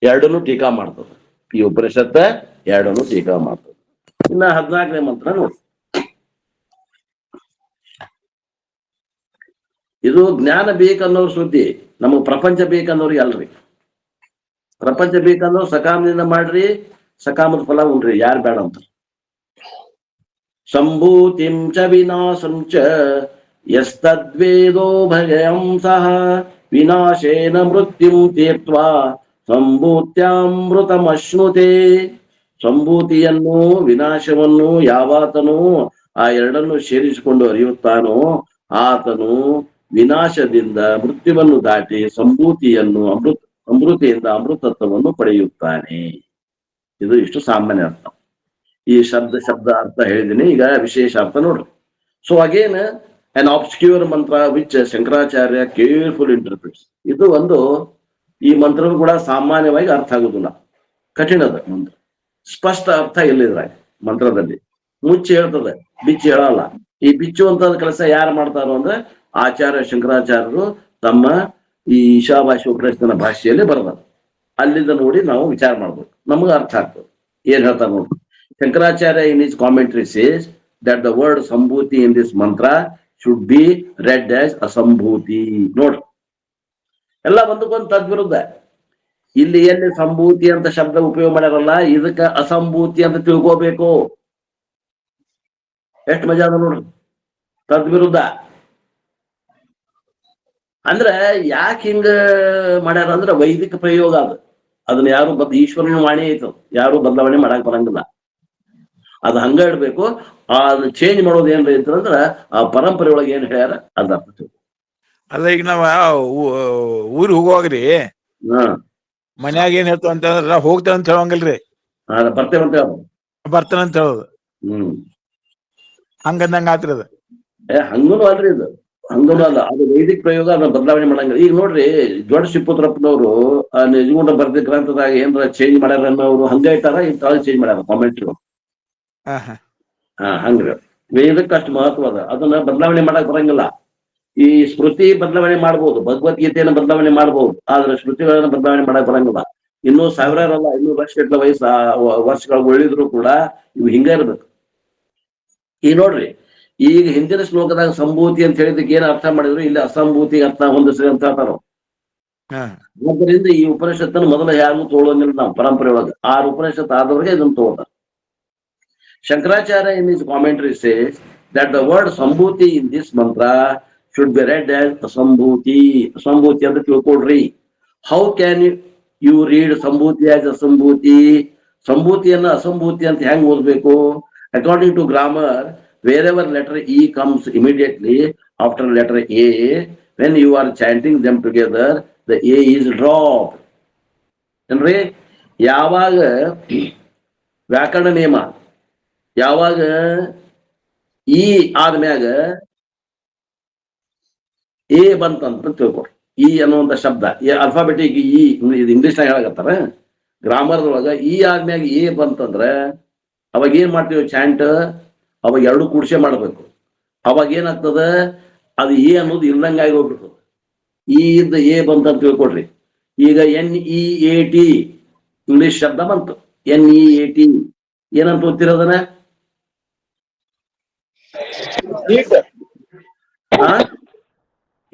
ಎರಡನ್ನೂ ಟೀಕಾ ಮಾಡ್ತದೆ ಈ ಉಪನಿಷತ್. ಎರಡನ್ನೂ ಟೀಕಾ ಮಾಡ್ತದೆ. ಇನ್ನ 14ನೇ ಮಂತ್ರ ನೋಡಿ. ಇದು ಜ್ಞಾನ ಬೇಕನ್ನೋರು ಸುದ್ದಿ, ನಮಗ್ ಪ್ರಪಂಚ ಬೇಕನ್ನೋರಿಗೆ ಅಲ್ರಿ. ಪ್ರಪಂಚ ಬೇಕನ್ನೋರು ಸಕಾಮದಿಂದ ಮಾಡ್ರಿ, ಸಕಾಮದ ಫಲ ಉಂಡ್ರಿ, ಯಾರು ಬೇಡ ಅಂತ. ಸಂಭೂತಿಂ ಚ ವಿನಾಶಂ ಚ ಯಸ್ತದ್ವೇದೋ ಭಯಂ ಸಹ ವಿನಾಶೇನ ಮೃತ್ಯುಂ ತೀರ್ತ್ವಾ ಸಂಭೂತ್ಯಾಮೃತಮಶ್ನುತೆ. ಸಂಭೂತಿಯನ್ನು ವಿನಾಶವನ್ನು ಯಾವಾತನು ಆ ಎರಡನ್ನು ಸೇರಿಸಿಕೊಂಡು ಅರಿಯುತ್ತಾನೋ ಆತನು ವಿನಾಶದಿಂದ ಮೃತ್ಯುವನ್ನು ದಾಟಿ ಸಂಭೂತಿಯನ್ನು ಅಮೃತೆಯಿಂದ ಅಮೃತತ್ವವನ್ನು ಪಡೆಯುತ್ತಾನೆ. ಇದು ಇಷ್ಟು ಸಾಮಾನ್ಯ ಅರ್ಥ. ಈ ಶಬ್ದ ಅರ್ಥ ಹೇಳಿದೀನಿ. ಈಗ ವಿಶೇಷ ಅರ್ಥ ನೋಡ್ರಿ. ಸೊ ಅಗೇನ್ an obscure ಮಂತ್ರ which ಶಂಕರಾಚಾರ್ಯ ಕೇರ್ಫುಲ್ ಇಂಟರ್ಪ್ರಿಟ್ಸ್. ಇದು ಒಂದು ಈ ಮಂತ್ರವು ಕೂಡ ಸಾಮಾನ್ಯವಾಗಿ ಅರ್ಥ ಆಗುದಿಲ್ಲ, ಕಠಿಣದ ಮಂತ್ರ. ಸ್ಪಷ್ಟ ಅರ್ಥ ಇಲ್ಲಿದ್ರಾಗ ಮಂತ್ರದಲ್ಲಿ ಮುಚ್ಚಿ ಹೇಳ್ತದೆ, ಬಿಚ್ಚಿ ಹೇಳಲ್ಲ. ಈ ಬಿಚ್ಚುವಂತ ಕೆಲಸ ಯಾರು ಮಾಡ್ತಾರೋ ಅಂದ್ರೆ ಆಚಾರ್ಯ ಶಂಕರಾಚಾರ್ಯರು ತಮ್ಮ ಈ ಈಶಾವಾಸ್ಯ ಉಪನಿಷತ್ತಿನ ಭಾಷೆಯಲ್ಲಿ ಬರೆದಾರೆ. ಅಲ್ಲಿಂದ ನೋಡಿ ನಾವು ವಿಚಾರ ಮಾಡ್ಬೇಕು, ನಮ್ಗೆ ಅರ್ಥ ಆಗ್ತದೆ ಏನ್ ಹೇಳ್ತಾರೆ ನೋಡಿ. Shankaracharya in his commentary says that the word sambhuti in this mantra should be read as asambhuti. ನೋಡ್ರಿ, ಎಲ್ಲ ಒಂದಕ್ಕೊಂದು ತದ್ವಿರುದ್ಧ. ಇಲ್ಲಿ ಎಲ್ಲಿ ಸಂಭೂತಿ ಅಂತ ಶಬ್ದ ಉಪಯೋಗ ಮಾಡ್ಯಾರಲ್ಲ, ಇದಕ್ಕ ಅಸಂಭೂತಿ ಅಂತ ತಿಳ್ಕೋಬೇಕು. ಎಷ್ಟು ಮಜಾ ಅದ ನೋಡ್ರಿ, ತದ್ವಿರುದ್ಧ. ಅಂದ್ರೆ ಯಾಕೆ ಹಿಂಗ ಮಾಡ್ಯಾರ ಅಂದ್ರೆ ವೈದಿಕ ಪ್ರಯೋಗ ಅದು. ಅದನ್ನ ಯಾರು ಈಶ್ವರನ ವಾಣಿ ಐತು, ಯಾರು ಬದಲಾವಣೆ ಮಾಡಕ್ ಬರಂಗಿಲ್ಲ. ಅದು ಹಂಗ ಇಡ್ಬೇಕು. ಅದನ್ನ ಚೇಂಜ್ ಮಾಡೋದು ಏನ್ರಿ ಅಂತಂದ್ರ ಆ ಪರಂಪರೆ ಒಳಗೆ ಏನ್ ಹೇಳ್ಯಾರ ಅದ ಅರ್ಥ. ಅಲ್ಲ, ಈಗ ನಾವ ಊರಿಗೆ ಹೋಗುವಾಗ್ರಿ ಮನ್ಯಾಗ ಏನ್ ಹೇಳ್ತಾವ ಅಂತಂದ್ರ ಹೋಗ್ತೇವೆ ಅಂತ ಹೇಳಂಗಿಲ್ರಿ, ಬರ್ತೇವಂತ ಬರ್ತಾನಂತ ಹೇಳೋದು. ಹಂಗಂದಂಗ ಆತ್ರಿ ಅದು. ಹಂಗೂನು ಅಲ್ರಿ, ಇದು ಹಂಗೂನು ಅಲ್ಲ. ಅದು ವೈದಿಕ ಪ್ರಯೋಗ, ಅದನ್ನ ಬದಲಾವಣೆ ಮಾಡಂಗಿಲ್ಲ. ಈಗ ನೋಡ್ರಿ, ದೊಡ್ಡ ಶಿವಪುತ್ರಪ್ಪನವರು ನಿಜಗುಂಡ ಬರ್ದಿ ಗ್ರಂಥದಾಗ ಏನ್ರ ಚೇಂಜ್ ಮಾಡ್ಯಾರ ಅನ್ನೋರು ಹಂಗ ಇಟ್ಟಾರ, ಈ ತಳ ಚೇಂಜ್ ಮಾಡ್ಯಾರ ಕಾಮೆಂಟ್ರಿ. ಹಂಗ್ರಿ, ವೇದಕ್ಕೆ ಅಷ್ಟು ಮಹತ್ವ ಅದ. ಅದನ್ನ ಬದಲಾವಣೆ ಮಾಡಕ್ ಬರಂಗಿಲ್ಲ. ಈ ಸ್ಮೃತಿ ಬದಲಾವಣೆ ಮಾಡ್ಬೋದು, ಭಗವದ್ಗೀತೆಯನ್ನು ಬದಲಾವಣೆ ಮಾಡ್ಬೋದು, ಆದ್ರೆ ಸ್ಮೃತಿಗಳನ್ನ ಬದಲಾವಣೆ ಮಾಡಕ್ ಬರಂಗಿಲ್ಲ. ಇನ್ನೂ ಸಾವಿರಾರಲ್ಲ 500 ಲಕ್ಷ ವರ್ಷಗಳು ಉಳಿದ್ರು ಕೂಡ ಇವು ಹಿಂಗ ಇರ್ಬೇಕು. ಈಗ ನೋಡ್ರಿ, ಈಗ ಹಿಂದಿನ ಶ್ಲೋಕದಾಗ ಸಂಭೂತಿ ಅಂತ ಹೇಳಿದಕ್ಕೆ ಏನ್ ಅರ್ಥ ಮಾಡಿದ್ರು, ಇಲ್ಲಿ ಅಸಂಭೂತಿ ಅರ್ಥ ಹೊಂದಿಸ್ರಿ ಅಂತ ಹೇಳ್ತಾರ. ಹಾ ಆದ್ದರಿಂದ ಈ ಉಪನಿಷತ್ತನ್ನು ಮೊದಲ ಯಾರು ತಗೊಳ್ಳೋಂಗಿಲ್ಲ ನಾವು ಪರಂಪರೆ ಒಳಗೆ. 6 ಉಪನಿಷತ್ ಆದವ್ರಿಗೆ ಇದನ್ನು ತಗೋತಾರೆ. Shankaracharya in his commentary says that the word Sambhuti in this mantra should be read as Sambhuti. Sambhuti ಅಂತ ತಿಳ್ಕೊಳ್ರಿ. How can you read Sambhuti as Asambhuti? ಸಂಭೂತಿಯನ್ನ ಅಸಂಭೂತಿ ಅಂತ ಹೆಂಗ್ ಓದ್ಬೇಕು? According to grammar, wherever letter E comes immediately after letter A, when you are chanting them together, the A is dropped. ಏನ್ರಿ? ಯಾವಾಗ ವ್ಯಾಕರಣ ನಿಯಮ ಯಾವಾಗ ಈ ಆದ್ಮ್ಯಾಗ ಎ ಬಂತಂತ ತಿಳ್ಕೊಡ್ರಿ. ಈ ಅನ್ನುವಂತ ಶಬ್ದ ಅಲ್ಫಾಬೆಟಿಕ್ ಈ ಇದು ಇಂಗ್ಲಿಷ್ನಾಗ ಹೇಳಕತ್ತಾರ. ಗ್ರಾಮರ್ದೊಳಗ ಈ ಆದ್ಮ್ಯಾಗ ಎ ಬಂತಂದ್ರ ಅವಾಗ ಏನ್ ಮಾಡ್ತೀವಿ ಚಾಂಟ್, ಅವಾಗ ಎರಡು ಕೂಡ್ಸೆ ಮಾಡ್ಬೇಕು. ಅವಾಗ ಏನಾಗ್ತದ, ಅದು ಎ ಅನ್ನೋದು ಇಲ್ದಂಗಾಗಿ ಹೋಗ್ಬಿಡ್ತದ. ಈ ಇದ್ದ ಎ ಬಂತಂತ ತಿಳ್ಕೊಡ್ರಿ. ಈಗ NEAT ಇಂಗ್ಲಿಷ್ ಶಬ್ದ ಬಂತು. NEAT ಏನಂತ ಓದ್ತಿರೋದನ್ನ?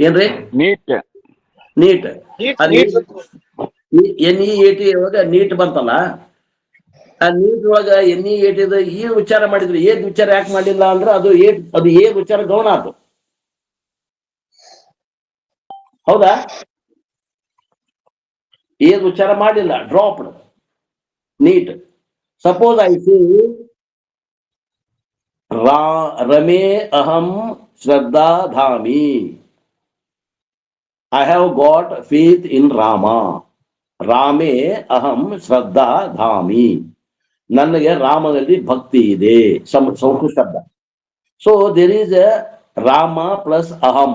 ಏನ್ರಿ? ನೀಟ್. ನೀಟ್. NEAT ಒಳಗ ನೀಟ್ ಬಂತಲ್ಲ, ಆ ನೀಟ್ ಒಳಗ NEAT ಈ ಉಚ್ಚಾರ ಮಾಡಿದ್ರು. ಏದ್ ಉಚ್ಚಾರ ಯಾಕೆ ಮಾಡಿಲ್ಲ ಅಂದ್ರ ಅದು ಏದ್ ಉಚ್ಚಾರ ಗೌಣ ಆತು. ಹೌದಾ? ಏದ್ ಉಚ್ಚಾರ ಮಾಡಿಲ್ಲ, dropped neat. Suppose I see ರಮೇ ಅಹಂ ಶ್ರದ್ಧಾ Dhami. I have got faith in Rama. ರಾಮೇ ಅಹಂ ಶ್ರದ್ಧಾ ಧಾಮಿ. ನನಗೆ ರಾಮನಲ್ಲಿ ಭಕ್ತಿ ಇದೆ. ಸಂಸ್ಕೃತ ಶಬ್ದ. So there is a Rama plus ಅಹಂ.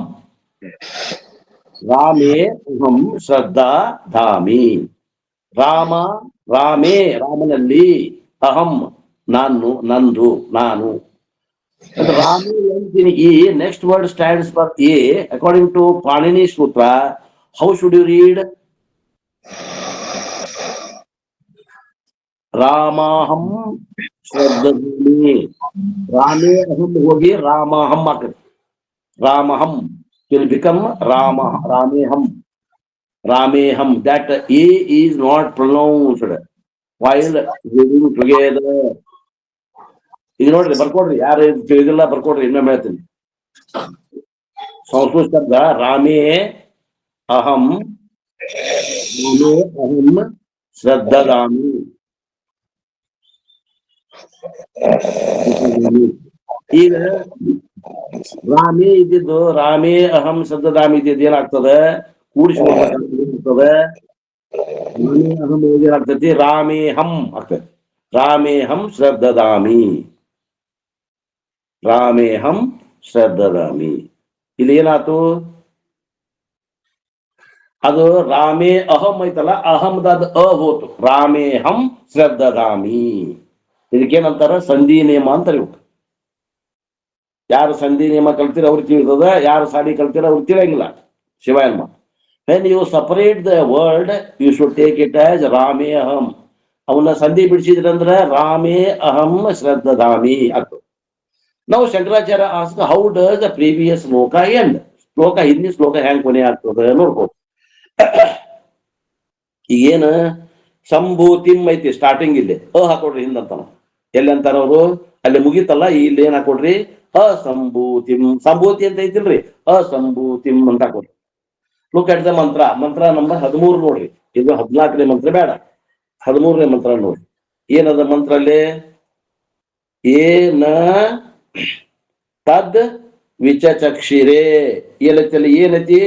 ರಾಮೇ ಅಹಂ ಶ್ರದ್ಧಾ ಧಾಮಿ. ರಾಮೇ ರಾಮನಲ್ಲಿ, ಅಹಂ ನಾನು, ನಂದು, ನಾನು. ಈ next word stands for A. According to Panini Sutra, how should you read? Ramaham Shraddhami. Rame aham hogi Ramaham agad. Ramaham will become Rameham. Rameham. That A is not pronounced while reading together. ಈಗ ನೋಡ್ರಿ, ಬರ್ಕೊಡ್ರಿ, ಯಾರು ತಿಳಿದಿಲ್ಲ ಬರ್ಕೊಡ್ರಿ, ಇನ್ನೊಮ್ಮೆ ಹೇಳ್ತೀನಿ. ಸಂಸ್ಕೃತ ಶಬ್ದ ರಾಮೇ ಅಹಂ ಶ್ರದ್ಧಾಮಿ. ಈಗ ರಾಮೇ ಇದ್ದಿದ್ದು, ರಾಮೇ ಅಹಂ ಶ್ರದ್ಧಾಮಿ ಇದ್ದಿದ್ದು ಏನಾಗ್ತದ, ಕೂಡಿಸ್ಕೊಳ್ಬೇಕಾಗ್ತದೆ. ರಾಮೇ ಅಹಂ ಏನಾಗ್ತತಿ, ರಾಮೇ ಹಂ ಆಗ್ತದೆ. ರಾಮೇಹಂ ಶ್ರದ್ಧಾಮಿ. ರಾಮೇಹಂ ಶ್ರದ್ಧಾಮಿ. ಇಲ್ಲಿ ಏನಾಯ್ತು, ಅದು ರಾಮೇ ಅಹಂ ಐತಲ್ಲ, ಅಹಂದಾದ ಅ ಹೋತು. ರಾಮೇಹಂ ಶ್ರದ್ಧಾಮಿ. ಇದಕ್ಕೇನಂತಾರ, ಸಂಧಿ ನಿಯಮ ಅಂತಾರೆ. ಇವು ಯಾರು ಸಂಧಿ ನಿಯಮ ಕಲ್ತಿರ ಅವ್ರಿಗೆ ತಿಳಿತದ, ಯಾರು ಸಾಲಿ ಕಲ್ತಿರ ಅವ್ರಿಗೆ ತಿಳಿಯಂಗಿಲ್ಲ. ಶಿವಾಯನ್ಮ. when you separate the word, you should take it as ರಾಮೇ ಅಹಂ. ಅವನ್ನ ಸಂಧಿ ಬಿಡಿಸಿದ್ರಂದ್ರ ರಾಮೇ ಅಹಂ ಶ್ರದ್ಧಾಮಿ ಆಗ್ತದೆ. ನಾವು Shankaracharya ask, how does the previous ಶ್ಲೋಕ end? ಶ್ಲೋಕ ಹಿಂದಿನ ಶ್ಲೋಕ ಹೆಂಗ್ ಕೊನೆ ಆಗ್ತದೆ ನೋಡ್ಬೋದು. ಈಗೇನ ಸಂಭೂತಿಂ ಐತಿ ಸ್ಟಾರ್ಟಿಂಗ್, ಇಲ್ಲಿ ಹಾಕೊಡ್ರಿ ಹಿಂದಂತಾನ. ಎಲ್ಲಿ ಅಂತಾರ ಅವರು, ಅಲ್ಲಿ ಮುಗಿತಲ್ಲ, ಇಲ್ಲಿ ಏನ್ ಹಾಕೊಡ್ರಿ, ಅಸಂಭೂತಿಂ. ಸಂಭೂತಿ ಅಂತ ಐತಿಲ್ರಿ, ಅಸಂಭೂತಿಂ ಅಂತ ಹಾಕೊಡ್ರಿ. ಲುಕ್ ಅಟ್ ದ ಮಂತ್ರ ನಂಬರ್ 13 ನೋಡ್ರಿ. ಇದು 14ನೇ ಮಂತ್ರ ಬೇಡ, 13ನೇ ಮಂತ್ರ ನೋಡಿ. ಏನದ ಮಂತ್ರ ಅಲ್ಲಿ? ಏನ ತದ್ ವಿಚಚಕ್ಷಿರೇ. ಏನೈತಿ? ಏನೈತಿ?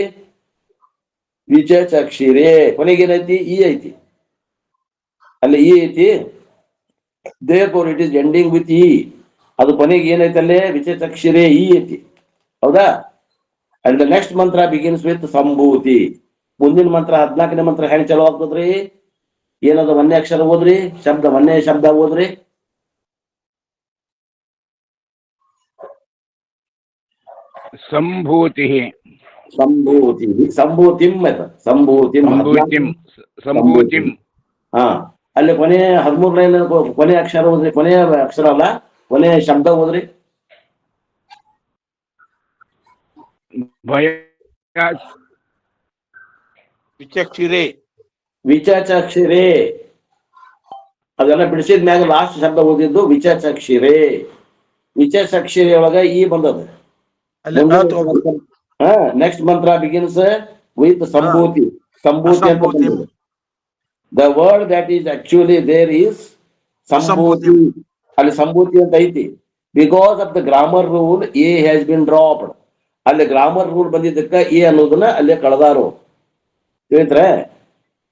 ವಿಚಚಕ್ಷಿರೇ. ಕೊನೆಗೆ ಏನೈತಿ? ಈ ಐತಿ. ಅಲ್ಲಿ ಈ ಐತಿ. therefore it is ending with E. ಅದು ಕೊನೆಗೆ ಏನೈತಿ ಅಲ್ಲೇ? ವಿಚಚಕ್ಷಿರೇ, ಈ ಐತಿ. ಹೌದಾ? and the next mantra begins with ಸಂಭೂತಿ. ಮುಂದಿನ ಮಂತ್ರ 14ನೇ ಮಂತ್ರ ಹೆಂಗ್ ಚಲೋ ಆಗ್ತದ್ರಿ? ಏನದ? ಒಂದೇ ಅಕ್ಷರ ಓದ್ರಿ, ಶಬ್ದ ಒಂದೇ ಶಬ್ದ ಓದ್ರಿ. ಸಂಭೂತಿ. ಸಂಭೂತಿ. ಸಂಭೂತಿಂ ಆಯ್ತ. ಸಂಭೂತಿಂ. ಸಂಭೂತಿಂ. ಸಂಭೂತಿಂ. ಹಾ ಅಲ್ಲಿ ಕೊನೆ 13 ಲೈನ್ ಕೊನೆ ಅಕ್ಷರ ಓದ್ರಿ, ಕೊನೆಯ ಅಕ್ಷರ ಅಲ್ಲ ಕೊನೆಯ ಶಬ್ದ ಓದ್ರಿ. ಭಯ ವಿಚಕ್ಷಿರೆ. ವಿಚಚಕ್ಷಿರೆ. ಅದೆಲ್ಲ ಬಿಡಿಸಿದ ಮ್ಯಾಗ ಲಾಸ್ಟ್ ಶಬ್ದ ಓದಿದ್ದು ವಿಚಚಕ್ಷಿರೆ. ವಿಚಚಕ್ಷಿರೆ ಒಳಗ ಈ ಬಂದದ. ಅಲ್ಲಿ ನೆಕ್ಸ್ಟ್ ಮಂತ್ರ ಬಿಗಿನ್ಸ್ ವಿತ್ ಸಂಭೂತಿ. ಸಂಭೂತಿ ಅಂತ ಅಸಂಭೂತಿ. ಬಂದಿದೆ. The word that is actually there is ಸಂಭೂತಿ. ಅಲ್ಲಿ ಸಂಭೂತಿ ಅಂತ ಐತಿ. Because of the grammar rule a has been dropped. ಅಲ್ಲಿ ಗ್ರಾಮರ್ ರೂಲ್ ಬಂದಿದ್ದಕ್ಕ ಎ ಅನ್ನೋದನ್ನ ಅಲ್ಲೇ ಕಳೆದಾರು. ತಿಳಿದ್ರೆ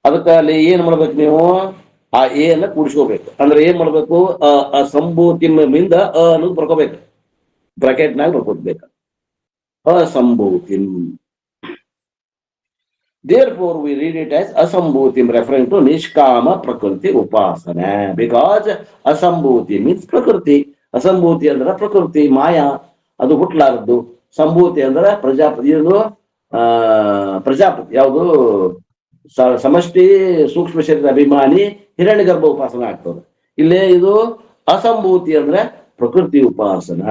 ಅದಕ್ಕೆ ಅಲ್ಲಿ ಏನ್ ಮಾಡ್ಬೇಕು ನೀವು, ಆ ಎ ಅನ್ನ ಕೂಡಿಸ್ಕೋಬೇಕು. ಅಂದ್ರೆ ಏನ್ ಮಾಡ್ಬೇಕು, ಅಸಂಭೂತಿಮಿಂದ ಅ ಅನ್ನೋದು ಬರ್ಕೋಬೇಕು, ಬ್ರಾಕೆಟ್ ನಾಗ ಬರ್ಕೋಬೇಕು. ಅಸಂಭೂತಿಂ. Therefore, we read it as asambhutim, referring to nishkama prakriti upasana. Because asambhuti means prakriti. Asambhuti ಅಂದ್ರೆ ಪ್ರಕೃತಿ, ಮಾಯಾ, ಅದು ಹುಟ್ಲಾರದ್ದು. ಸಂಭೂತಿ ಅಂದ್ರೆ ಪ್ರಜಾಪತಿ. ಇದು ಪ್ರಜಾಪತಿ ಯಾವುದು ಸಮಷ್ಟಿ ಸೂಕ್ಷ್ಮ ಶರೀರ ಅಭಿಮಾನಿ ಹಿರಣ್ಯ ಗರ್ಭ ಉಪಾಸನ ಆಗ್ತದೆ. ಇಲ್ಲೇ ಇದು ಅಸಂಭೂತಿ ಅಂದ್ರೆ ಪ್ರಕೃತಿ ಉಪಾಸನ.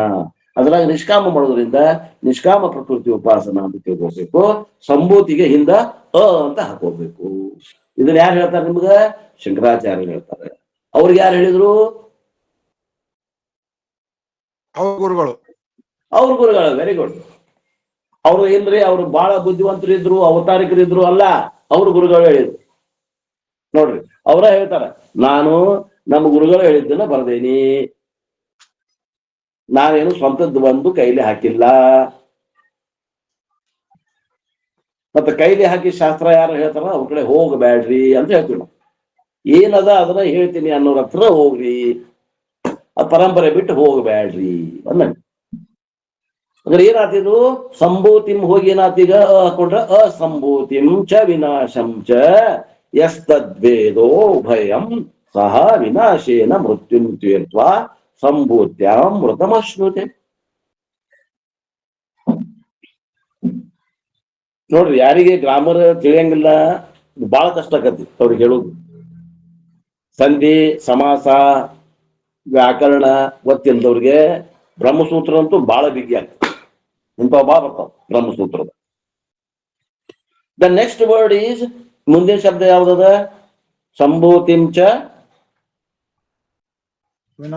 ಅದ್ರಾಗ ನಿಷ್ಕಾಮ ಮಾಡೋದ್ರಿಂದ ನಿಷ್ಕಾಮ ಪ್ರಕೃತಿ ಉಪಾಸನ ಅಂತ ತಿಳ್ಕೋಬೇಕು. ಸಂಭೂತಿಗೆ ಹಿಂದ ಅಂತ ಹಾಕೋಬೇಕು. ಇದನ್ನ ಯಾರು ಹೇಳ್ತಾರೆ ನಿಮ್ಗ? ಶಂಕರಾಚಾರ್ಯ ಹೇಳ್ತಾರೆ. ಅವ್ರಿಗೆ ಯಾರು ಹೇಳಿದ್ರು? ಅವ್ರ ಗುರುಗಳು. ಅವ್ರ ಗುರುಗಳು. Very good. ಅವ್ರು ಏನ್ರಿ, ಅವ್ರು ಬಹಳ ಬುದ್ಧಿವಂತರು ಇದ್ರು, ಅವತಾರಿಕರಿದ್ರು ಅಲ್ಲ, ಅವ್ರ ಗುರುಗಳು ಹೇಳಿದ್ರು. ನೋಡ್ರಿ, ಅವರ ಹೇಳ್ತಾರ, ನಾನು ನಮ್ಮ ಗುರುಗಳು ಹೇಳಿದ್ದನ್ನ ಬರ್ದೇನಿ, ನಾನೇನು ಸ್ವಂತದ್ದು ಒಂದು ಕೈಲಿ ಹಾಕಿಲ್ಲ. ಮತ್ತೆ ಕೈಲಿ ಹಾಕಿ ಶಾಸ್ತ್ರ ಯಾರು ಹೇಳ್ತಾರ ಅವ್ರ ಕಡೆ ಹೋಗಬೇಡ್ರಿ ಅಂತ ಹೇಳ್ತೀವಿ ನಾವು. ಏನದ ಅದನ್ನ ಹೇಳ್ತೀನಿ ಅನ್ನೋರ ಹತ್ರ ಹೋಗ್ರಿ, ಆ ಪರಂಪರೆ ಬಿಟ್ಟು ಹೋಗಬೇಡ್ರಿ ಅಂದ. ಅಂದ್ರೆ ಏನಾತಿದು? ಸಂಭೂತಿಂ ಹೋಗಿ ಏನಾತೀಗ ಹಾಕೊಂಡ್ರ ಅಸಂಭೂತಿಂ ಚ ವಿನಾಶಂ ಚ ಯಸ್ತದ್ವೇದೋ ಭಯಂ ಸಹ ವಿನಾಶೇನ ಮೃತ್ಯುಂ ತೀರ್ತ್ವಾ ಸಂಭೂತ್ಯಾಂ ಮೃತಮಶ್ನುತೆ. ನೋಡ್ರಿ, ಯಾರಿಗೆ ಗ್ರಾಮರ್ ತಿಳಿಯಂಗಿಲ್ಲ ಬಹಳ ಕಷ್ಟ ಆಗತ್ತೆ ಅವ್ರಿಗೆ ಹೇಳುದು. ಸಂಧಿ ಸಮಾಸ ವ್ಯಾಕರಣ ಗೊತ್ತಿಲ್ಲದವ್ರಿಗೆ ಬ್ರಹ್ಮಸೂತ್ರ ಅಂತೂ ಬಹಳ ಬಿಗಿ ಆಗ್ತದೆ. ಇಂಥವು ಬಾ ಬರ್ತಾವ ಬ್ರಹ್ಮಸೂತ್ರದ. ದ ನೆಕ್ಸ್ಟ್ ವರ್ಡ್ ಈಸ್, ಮುಂದಿನ ಶಬ್ದ ಯಾವ್ದದ? ಸಂಭೂತಿಂ ಚ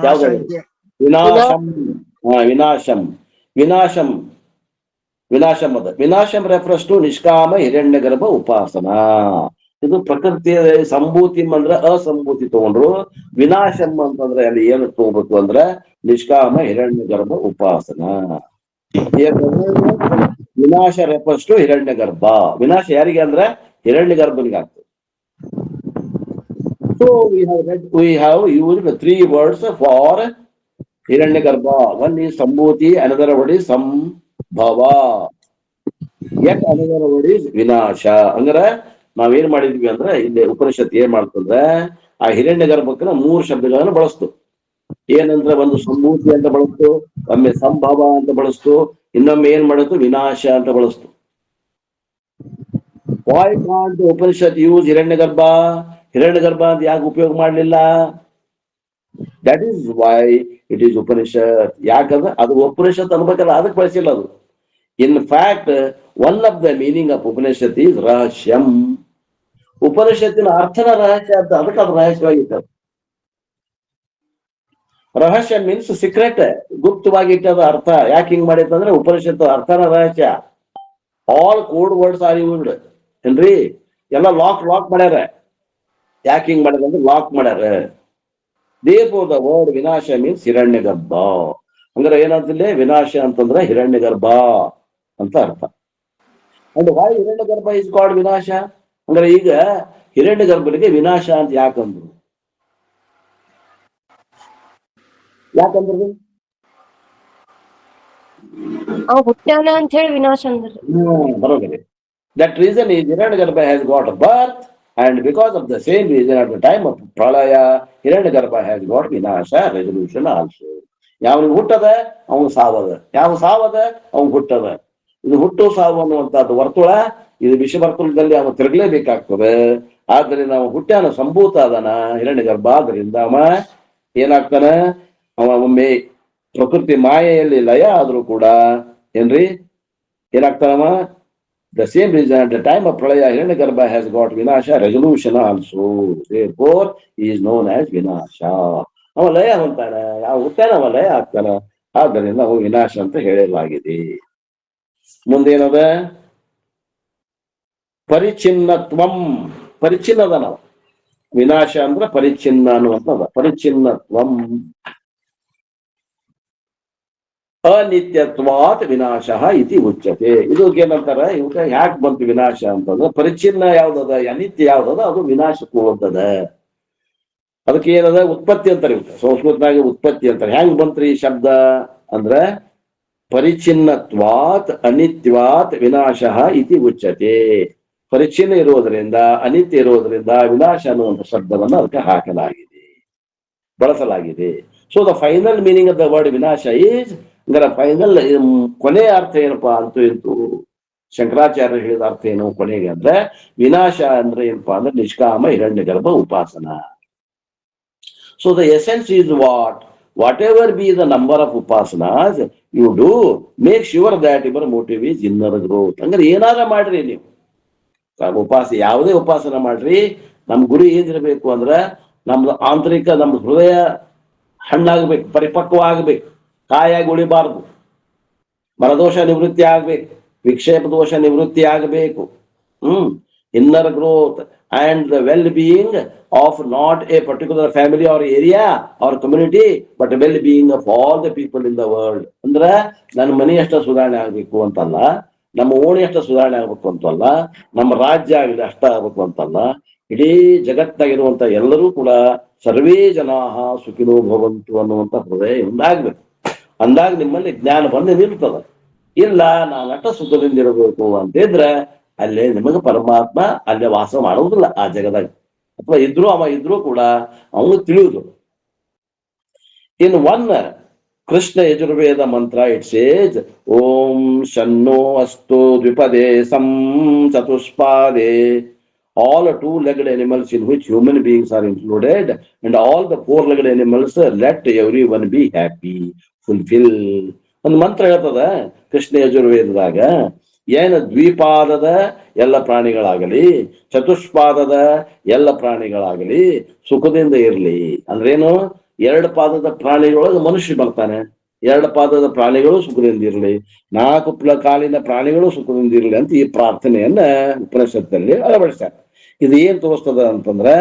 ಯಾವ್ದು? ವಿನಾಶಂ. ವಿನಾಶಂ. ವಿನಾಶಂ. ವಿನಾಶಂ ಅದ. ವಿನಾಶಂ ರೆಫರ್ಸ್ ಟು ನಿಷ್ಕಾಮ ಹಿರಣ್ಯ ಗರ್ಭ ಉಪಾಸನಾ. ಇದು ಪ್ರಕೃತಿಯ ಸಂಭೂತಿ ಅಂದ್ರ ಅಸಂಭೂತಿ ತಗೊಂಡ್ರು. ವಿನಾಶಂ ಅಂತಂದ್ರೆ ಅಲ್ಲಿ ಏನು ತಗೋಬೇಕು ಅಂದ್ರೆ ನಿಷ್ಕಾಮ ಹಿರಣ್ಯ ಗರ್ಭ ಉಪಾಸನಾ. ವಿನಾಶ ರೆಫರ್ಸ್ ಟು ಹಿರಣ್ಯ ಗರ್ಭ. ವಿನಾಶ ಯಾರಿಗೆ ಅಂದ್ರೆ ಹಿರಣ್ಯ ಗರ್ಭನಿಗೆ ಆಗ್ತದೆ. So we have used 3 words for ಹಿರಣ್ಯ ಗರ್ಭ. One is ಸಂಭೂತಿ, another word is ಸಂಭವ, yet another word is ವಿನಾಶ. ಅಂದ್ರೆ ನಾವೇನ್ ಮಾಡಿದ್ವಿ ಅಂದ್ರೆ ಇಲ್ಲಿ ಉಪನಿಷತ್ ಏನ್ ಮಾಡ್ತಂದ್ರೆ ಆ ಹಿರಣ್ಯ ಗರ್ಭಕ್ಕನ 3 ಶಬ್ದಗಳನ್ನು ಬಳಸ್ತು. ಏನಂದ್ರೆ ಒಂದು ಸಂಭೂತಿ ಅಂತ ಬಳಸ್ತು, ಒಮ್ಮೆ ಸಂಭವ ಅಂತ ಬಳಸ್ತು, ಇನ್ನೊಮ್ಮೆ ಏನ್ ಮಾಡಿತು ವಿನಾಶ ಅಂತ ಬಳಸ್ತು. Why can't the Upanishad use Hiranya Garbha? Hiranya Garbha ಅಂತ ಯಾಕೆ ಉಪಯೋಗ ಮಾಡಲಿಲ್ಲ? That is why it is Upanishad. ಯಾಕಂದ್ರೆ ಅದು ಉಪನಿಷತ್ ಅನ್ಬೇಕಲ್ಲ, ಅದಕ್ಕೆ ಬಳಸಿಲ್ಲ ಅದು. In fact one of the meaning of Upanishad is ರಹಸ್ಯಂ. ಉಪನಿಷತ್ತಿನ ಅರ್ಥನ ರಹಸ್ಯ ಅಂತ, ಅದಕ್ಕೆ ಅದು ರಹಸ್ಯವಾಗಿತ್ತು. ರಹಸ್ಯ ಮೀನ್ಸ್ ಸೀಕ್ರೆಟ್, ಗುಪ್ತವಾಗಿ ಇಟ್ಟದ ಅರ್ಥ. ಯಾಕೆ ಹಿಂಗ್ ಮಾಡಿತ್ತಂದ್ರೆ ಉಪನಿಷತ್ತು ಅರ್ಥನ ರಹಸ್ಯ. All code words are used ಏನ್ರಿ, ಎಲ್ಲ ಲಾಕ್ ಮಾಡ್ಯಾರ. ಯಾಕೆ ಹಿಂಗ್ ಮಾಡ್ಯಾರ ಅಂದ್ರೆ ಲಾಕ್ ಮಾಡ್ಯಾರ. Therefore the word ವಿನಾಶ ಮೀನ್ಸ್ ಹಿರಣ್ಯ ಗರ್ಭ. ಅಂದ್ರೆ ಏನಂತಿಲ್ಲ, ವಿನಾಶ ಅಂತಂದ್ರೆ ಹಿರಣ್ಯ ಗರ್ಭ ಅಂತ ಅರ್ಥ. ಅಂಡ್ ವೈ ಹಿರಣ್ಯ ಗರ್ಭ ಇಸ್ ಕಾಲ್ಡ್ ವಿನಾಶ? ಅಂದ್ರೆ ಈಗ ಹಿರಣ್ಯ ಗರ್ಭನಿಗೆ ವಿನಾಶ ಅಂತ ಯಾಕಂದ್ರು? ಹುಟ್ಟ್ಯಾನ ಅಂತ ಹೇಳಿ ವಿನಾಶ ಅಂದ್ರಿ. ಬರೋಬರಿ. That reason is Hiranyagarbha has got a birth, and because of the same reason at the time of Pralaya, Hiranyagarbha has got Vinasha, resolution also. ಯಾವನಿಗೆ ಹುಟ್ಟದ ಅವನು ಸಾವದ, ಯಾವ ಸಾವದ ಅವನು ಹುಟ್ಟದ. ಇದು ಹುಟ್ಟು ಸಾವು ಅನ್ನುವಂಥದ್ದು ವರ್ತುಳ. ಇದು ವಿಷ ವರ್ತುಲದಲ್ಲಿ ಅವನು ತಿರುಗಲೇಬೇಕಾಗ್ತದೆ. ಆದ್ದರಿಂದ ಅವ ಹುಟ್ಟ್ಯಾನ ಸಂಭೂತ ಅದನ ಹಿರಣ್ಯ ಗರ್ಭ. ಆದ್ದರಿಂದ ಅವ ಏನಾಗ್ತಾನ, ಅವ ಒಮ್ಮೆ ಪ್ರಕೃತಿ ಮಾಯೆಯಲ್ಲಿ ಲಯ ಆದ್ರೂ ಕೂಡ ಏನ್ರಿ ಏನಾಗ್ತಾನವ, the same reason at the time of pralaya Hiranyagarbha has got vinasha resolution also, therefore he is known as vinasha. ಅವ ಲಯ ಹೊಂತಾನ, ಯಾವ ಹುಟ್ಟಾನ ಅವ ಲಯ ಆಗ್ತಾನ, ಆದ್ದರಿಂದ ಅವ ವಿನಾಶ ಅಂತ ಹೇಳಲಾಗಿದೆ. ಮುಂದೇನದ, ಪರಿಚಿನ್ನತ್ವಂ, ಪರಿಚಿನ್ನದ ನಾವು ವಿನಾಶ ಅಂದ್ರೆ ಪರಿಚಿನ್ನ ಅನ್ನುವಂಥದ. ಪರಿಚಿನ್ನತ್ವಂ ಅನಿತ್ಯತ್ವಾತ್ ವಿನಾಶ ಇತಿ ಉಚ್ಯತೆ. ಇದಕ್ಕೆ ಏನಂತಾರ, ಇವಕ್ಕೆ ಯಾಕೆ ಬಂತು ವಿನಾಶ ಅಂತಂದ್ರೆ, ಪರಿಚಿನ್ನ ಯಾವ್ದದ, ಅನಿತ್ಯ ಯಾವ್ದದ ಅದು ವಿನಾಶಕ್ಕೂ ಹೋಗ್ತದ. ಅದಕ್ಕೆ ಏನದ ಉತ್ಪತ್ತಿ ಅಂತಾರೆ, ಇವಕ್ಕೆ ಸಂಸ್ಕೃತನಾಗ ಉತ್ಪತ್ತಿ ಅಂತಾರೆ. ಹೆಂಗ್ ಬಂತ್ರಿ ಈ ಶಬ್ದ ಅಂದ್ರೆ, ಪರಿಚಿನ್ನತ್ವಾತ್ ಅನಿತ್ಯವಾತ್ ವಿನಾಶ ಇತಿ ಉಚ್ಯತೆ. ಪರಿಚಿನ್ನ ಇರೋದರಿಂದ, ಅನಿತ್ಯ ಇರೋದರಿಂದ ವಿನಾಶ ಅನ್ನುವಂಥ ಶಬ್ದವನ್ನು ಅದಕ್ಕೆ ಹಾಕಲಾಗಿದೆ, ಬಳಸಲಾಗಿದೆ. So the final meaning of the word ವಿನಾಶ ಈಸ್, ಅಂದ್ರೆ ಫೈನಲ್ ಕೊನೆ ಅರ್ಥ ಏನಪ್ಪಾ ಅಂತೂ ಇಂತೂ ಶಂಕರಾಚಾರ್ಯ ಹೇಳಿದ ಅರ್ಥ ಏನು ಕೊನೆಗೆ ಅಂದ್ರೆ, ವಿನಾಶ ಅಂದ್ರೆ ಏನಪ್ಪಾ ಅಂದ್ರೆ ನಿಷ್ಕಾಮ ಹಿರಣ್ಯ ಗರ್ಭ ಉಪಾಸನ. So the essence is whatever be the number of ಉಪಾಸನಾಸ್ you do, make sure that your motive is inner growth. ಅಂದ್ರೆ ಏನಾರ ಮಾಡ್ರಿ ನೀವು ಯಾವುದೇ ಉಪಾಸನ ಮಾಡ್ರಿ, ನಮ್ ಗುರಿ ಏನಿರಬೇಕು ಅಂದ್ರೆ ನಮ್ದು ಆಂತರಿಕ, ನಮ್ದು ಹೃದಯ ಹಣ್ಣಾಗ್ಬೇಕು, ಪರಿಪಕ್ವ ಆಗ್ಬೇಕು, ಕಾಯಾಗಿ ಉಳಿಬಾರ್ದು, ಮರದೋಷ ನಿವೃತ್ತಿ ಆಗ್ಬೇಕು, ವಿಕ್ಷೇಪ ದೋಷ ನಿವೃತ್ತಿ ಆಗಬೇಕು. Inner growth and the well being of not a particular family or area or community, but well being of all the people in the world. ಅಂದ್ರೆ ನನ್ನ ಮನೆ ಅಷ್ಟ ಸುಧಾರಣೆ ಆಗ್ಬೇಕು ಅಂತಲ್ಲ, ನಮ್ಮ ಓಣಿ ಅಷ್ಟ ಸುಧಾರಣೆ ಆಗ್ಬೇಕು ಅಂತಲ್ಲ, ನಮ್ಮ ರಾಜ್ಯ ಆಗಲಿ ಅಷ್ಟ ಆಗ್ಬೇಕು ಅಂತಲ್ಲ, ಇಡೀ ಜಗತ್ತಾಗಿರುವಂತ ಎಲ್ಲರೂ ಕೂಡ ಸರ್ವೇ ಜನಾಹ ಸುಖಿನೋ ಭವಂತು ಅನ್ನುವಂತ ಹೃದಯ ಒಂದಾಗ್ಬೇಕು. ಅಂದಾಗ ನಿಮ್ಮಲ್ಲಿ ಜ್ಞಾನ ಬಂದು ನಿಲ್ತದ. ಇಲ್ಲ ನಾನು ಅಷ್ಟ ಸುಖದಿಂದ ಇರಬೇಕು ಅಂತಿದ್ರೆ ಅಲ್ಲೇ ನಿಮಗೆ ಪರಮಾತ್ಮ ಅಲ್ಲೇ ವಾಸ ಮಾಡುವುದಿಲ್ಲ ಆ ಜಗದಾಗ, ಅಥವಾ ಅವ ಇದ್ರೂ ಕೂಡ ಅವನು ತಿಳಿಯುವುದು. ಇನ್ ಒನ್ ಕೃಷ್ಣ ಯಜುರ್ವೇದ ಮಂತ್ರ ಇಟ್ ಸೇಸ್, ಓಂ ಶನ್ನೋ ಅಸ್ತು ದ್ವಿಪದೇ ಸಂ ಚತುಷ್ಪಾದೇ. All two-legged animals in which human beings are included, and all the four-legged animals, let everyone be happy, fulfill. ಒಂದು ಮಂತ್ರ ಹೇಳ್ತದ ಕೃಷ್ಣ ಯಜುರ್ವೇದದಾಗ, ಏನು ದ್ವಿಪಾದದ ಎಲ್ಲ ಪ್ರಾಣಿಗಳಾಗಲಿ, ಚತುಷ್ಪಾದದ ಎಲ್ಲ ಪ್ರಾಣಿಗಳಾಗಲಿ ಸುಖದಿಂದ ಇರಲಿ. ಅಂದ್ರೇನು, ಎರಡು ಪಾದದ ಪ್ರಾಣಿಗಳೊಳಗೆ ಮನುಷ್ಯ ಬರ್ತಾನೆ, ಎರಡು ಪಾದದ ಪ್ರಾಣಿಗಳು ಸುಖದಿಂದ ಇರಲಿ, ನಾಲ್ಕು ಕಾಲಿನ ಪ್ರಾಣಿಗಳು ಸುಖದಿಂದ ಇರಲಿ ಅಂತ ಈ ಪ್ರಾರ್ಥನೆಯನ್ನ ಉಪನಿಷತ್ತಲ್ಲಿ ಅಳವಡಿಸ್ತಾರೆ. ಇದು ಏನ್ ತೋರಿಸ್ತದ ಅಂತಂದ್ರೆ,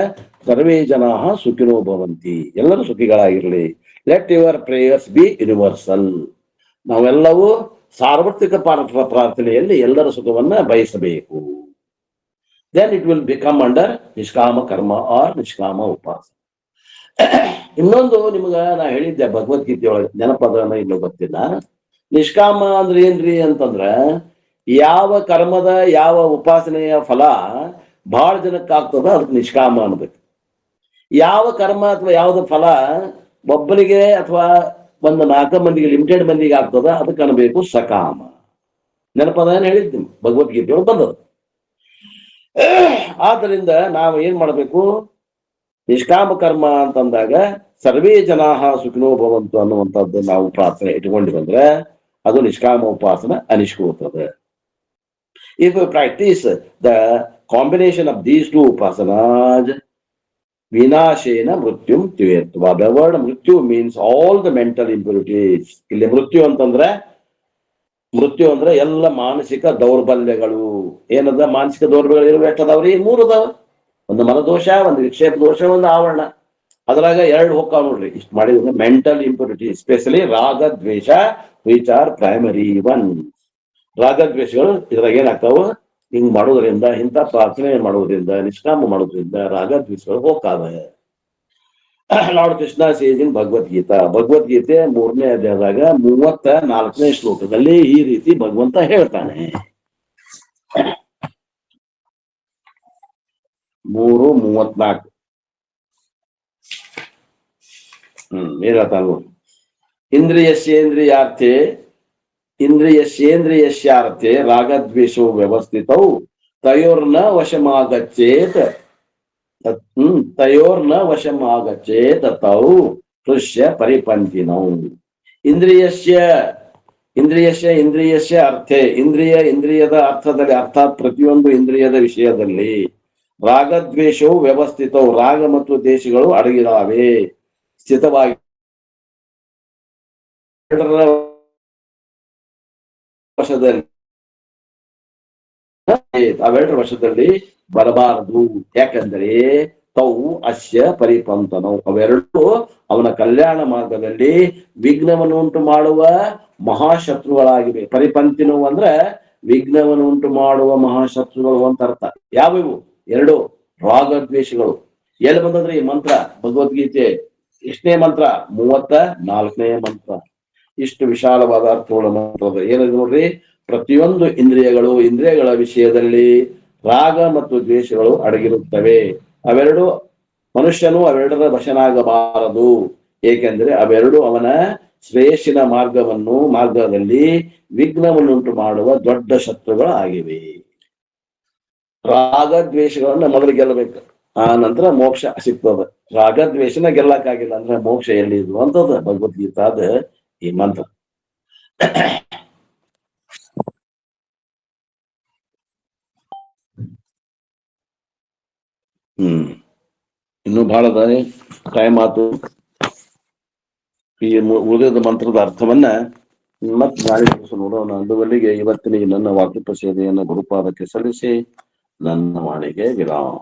ಸರ್ವೇ ಜನಾಹ ಸುಖಿನೋ ಭವಂತಿ, ಎಲ್ಲರೂ ಸುಖಿಗಳಾಗಿರ್ಲಿ. Let your prayers be universal. ನಾವೆಲ್ಲವೂ ಸಾರ್ವತ್ರಿಕ ಪ್ರಾರ್ಥನೆಯಲ್ಲಿ ಎಲ್ಲರ ಸುಖವನ್ನ ಬಯಸಬೇಕು. Then it will become under ನಿಷ್ಕಾಮ ಕರ್ಮ ಆರ್ ನಿಷ್ಕಾಮ ಉಪಾಸ. ಇನ್ನೊಂದು ನಿಮ್ಗ ನಾ ಹೇಳಿದ್ದೆ ಭಗವದ್ಗೀತೆಯೊಳಗೆ, ನೆನಪದನ ಇಲ್ಲೋ ಗೊತ್ತಿಲ್ಲ. ನಿಷ್ಕಾಮ ಅಂದ್ರೆ ಏನ್ರಿ ಅಂತಂದ್ರ, ಯಾವ ಕರ್ಮದ ಯಾವ ಉಪಾಸನೆಯ ಫಲ ಬಹಳ ಜನಕ್ಕೆ ಆಗ್ತದ ಅದಕ್ಕೆ ನಿಷ್ಕಾಮ ಅನ್ಬೇಕು. ಯಾವ ಕರ್ಮ ಅಥವಾ ಯಾವ್ದು ಫಲ ಒಬ್ಬನಿಗೆ ಅಥವಾ ಒಂದು 4 ಮಂದಿಗೆ ಲಿಮಿಟೆಡ್ ಮಂದಿಗೆ ಆಗ್ತದ ಅದಕ್ಕೆ ಅನ್ಬೇಕು ಸಕಾಮ. ನೆನಪದ ಹೇಳಿದ್ದೀನಿ ಭಗವದ್ಗೀತೆಯೊಳಗೆ ಬಂದದ. ಆದ್ದರಿಂದ ನಾವು ಏನ್ ಮಾಡ್ಬೇಕು, ನಿಷ್ಕಾಮ ಕರ್ಮ ಅಂತಂದಾಗ ಸರ್ವೇ ಜನಾಹ ಸುಖಿನೋ ಭವಂತು ಅನ್ನುವಂಥದ್ದು ನಾವು ಪ್ರಾರ್ಥನೆ ಇಟ್ಕೊಂಡು ಬಂದ್ರೆ ಅದು ನಿಷ್ಕಾಮ ಉಪಾಸನ ಅನಿಷ್ಕೃತದ. If we practice the combination of these two upasanas, vinashena mrityum tyvetva. The word mrityu means all the mental impurities. ಇಲ್ಲಿ ಮೃತ್ಯು ಅಂದ್ರೆ ಎಲ್ಲ ಮಾನಸಿಕ ದೌರ್ಬಲ್ಯಗಳು. ಏನದ ಮಾನಸಿಕ ದೌರ್ಬಲ್ಯ ಇರುವ ಎಷ್ಟದಾವ್ರಿ? 3 ಅದಾವ. ಒಂದು ಮನದೋಷ, ಒಂದು ವಿಕ್ಷೇಪ ದೋಷ, ಒಂದು ಆವರಣ. ಅದ್ರಾಗ 2 ಹೋಗ್ತಾವ ನೋಡ್ರಿ. ಇಷ್ಟು ಮಾಡಿದ್ರೆ ಮೆಂಟಲ್ ಇಂಪ್ಯೂರಿಟಿ, ಎಸ್ಪೆಷಲಿ ರಾಗ ದ್ವೇಷ, ವಿಚ್ ಆರ್ ಪ್ರೈಮರಿ ಒನ್. ರಾಗದ್ವೇಷಗಳು ಇದ್ರಾಗ ಏನಾಗ್ತಾವ, ಹಿಂಗ್ ಮಾಡೋದ್ರಿಂದ, ಇಂಥ ಪ್ರಾರ್ಥನೆ ಮಾಡೋದ್ರಿಂದ, ನಿಷ್ಕಾಮ ಮಾಡೋದ್ರಿಂದ ರಾಗದ್ವೇಷಗಳು ಹೋಗ್ತಾವೆ. Lord Krishna says in Bhagavad Gita, ಭಗವದ್ಗೀತೆ 3ನೇ ಅಧ್ಯಾಯದಾಗ 34ನೇ ಶ್ಲೋಕದಲ್ಲಿ ಈ ರೀತಿ ಭಗವಂತ ಹೇಳ್ತಾನೆ. 3:34 ಹೇಳ್ತಾನು, ಇಂದ್ರಿಯಸ್ಯೇಂದ್ರಿಯಸ್ಯಾರ್ಥೆ ರಾಗದ್ವೇಷೋ ವ್ಯವಸ್ಥಿತೌ ತಯೋರ್ನ ವಶಮಾಗಚ್ಚೇತ್ ತಯೋರ್ನ ವಶಂ ಆಗಚ್ಚೇತ್ ತೌ ಹೃಷ್ಯ ಪರಿಪಂಥಿನೌ. ಇಂದ್ರಿಯಸ್ಯ ಅರ್ಥೆ, ಇಂದ್ರಿಯದ ಅರ್ಥದಲ್ಲಿ, ಅರ್ಥಾತ್ ಪ್ರತಿಯೊಂದು ಇಂದ್ರಿಯದ ವಿಷಯದಲ್ಲಿ ರಾಗದ್ವೇಷವು ವ್ಯವಸ್ಥಿತವು, ರಾಗ ಮತ್ತು ದ್ವೇಷಗಳು ಅಡಗಿದಾವೆ, ಸ್ಥಿತವಾಗಿ ಅವೆರಡರ ವಶದಲ್ಲಿ ಬರಬಾರದು. ಯಾಕಂದ್ರೆ ತೌ ಅಸ್ಯ ಪರಿಪಂಥನೌ, ಅವೆರಡು ಅವನ ಕಲ್ಯಾಣ ಮಾರ್ಗದಲ್ಲಿ ವಿಘ್ನವನ್ನು ಉಂಟು ಮಾಡುವ ಮಹಾಶತ್ರುಗಳಾಗಿವೆ. ಪರಿಪಂಥಿನವು ಅಂದ್ರೆ ವಿಘ್ನವನ್ನು ಉಂಟು ಮಾಡುವ ಮಹಾಶತ್ರುಗಳು ಅಂತ ಅರ್ಥ. ಯಾವಿವು? ಎರಡು, ರಾಗದ್ವೇಷಗಳು. ಎಲ್ಲಿ ಬಂದದ್ರಿ ಈ ಮಂತ್ರ? ಭಗವದ್ಗೀತೆ ಎಷ್ಟನೇ ಮಂತ್ರ? 34ನೇ ಮಂತ್ರ. ಇಷ್ಟು ವಿಶಾಲವಾದ ಅರ್ಥವುಳ್ಳ ಮಂತ್ರ ಏನಿದೆ ನೋಡ್ರಿ. ಪ್ರತಿಯೊಂದು ಇಂದ್ರಿಯಗಳ ವಿಷಯದಲ್ಲಿ ರಾಗ ಮತ್ತು ದ್ವೇಷಗಳು ಅಡಗಿರುತ್ತವೆ. ಅವೆರಡು ಮನುಷ್ಯನು ಅವೆರಡರ ವಶನಾಗಬಾರದು. ಏಕೆಂದ್ರೆ ಅವೆರಡು ಅವನ ಶ್ರೇಯಸ್ಸಿನ ಮಾರ್ಗದಲ್ಲಿ ವಿಘ್ನವನ್ನುಂಟು ಮಾಡುವ ದೊಡ್ಡ ಶತ್ರುಗಳು ಆಗಿವೆ. ರಾಗದ್ವೇಷಗಳನ್ನ ಮೊದಲು ಗೆಲ್ಲಬೇಕು, ಆ ನಂತರ ಮೋಕ್ಷ ಸಿಗ್ತದ. ರಾಗದ್ವೇಷನ ಗೆಲ್ಲಕ್ಕಾಗಿಲ್ಲ ಅಂದ್ರೆ ಮೋಕ್ಷ ಎಲ್ಲಿ ಇರುವಂತದ ಭಗವದ್ಗೀತಾದ ಈ ಮಂತ್ರ. ಇನ್ನು ಬಹಳ ಟೈಮ್ ಆತು. ಈ ಉಳಿದ ಮಂತ್ರದ ಅರ್ಥವನ್ನ ಮತ್ತೆ ನಾಳೆ ದಿವಸ ನೋಡೋಣ. ಅಂದುವಲ್ಲಿಗೆ ಇವತ್ತಿನ ನನ್ನ ವಾಕ್ಯಪ ಸೇವೆಯನ್ನು ಗುರುಪಾದಕ್ಕೆ ಸಲ್ಲಿಸಿ ನನ್ನ ವಾಣಿಗೆ ವಿರಾಮ.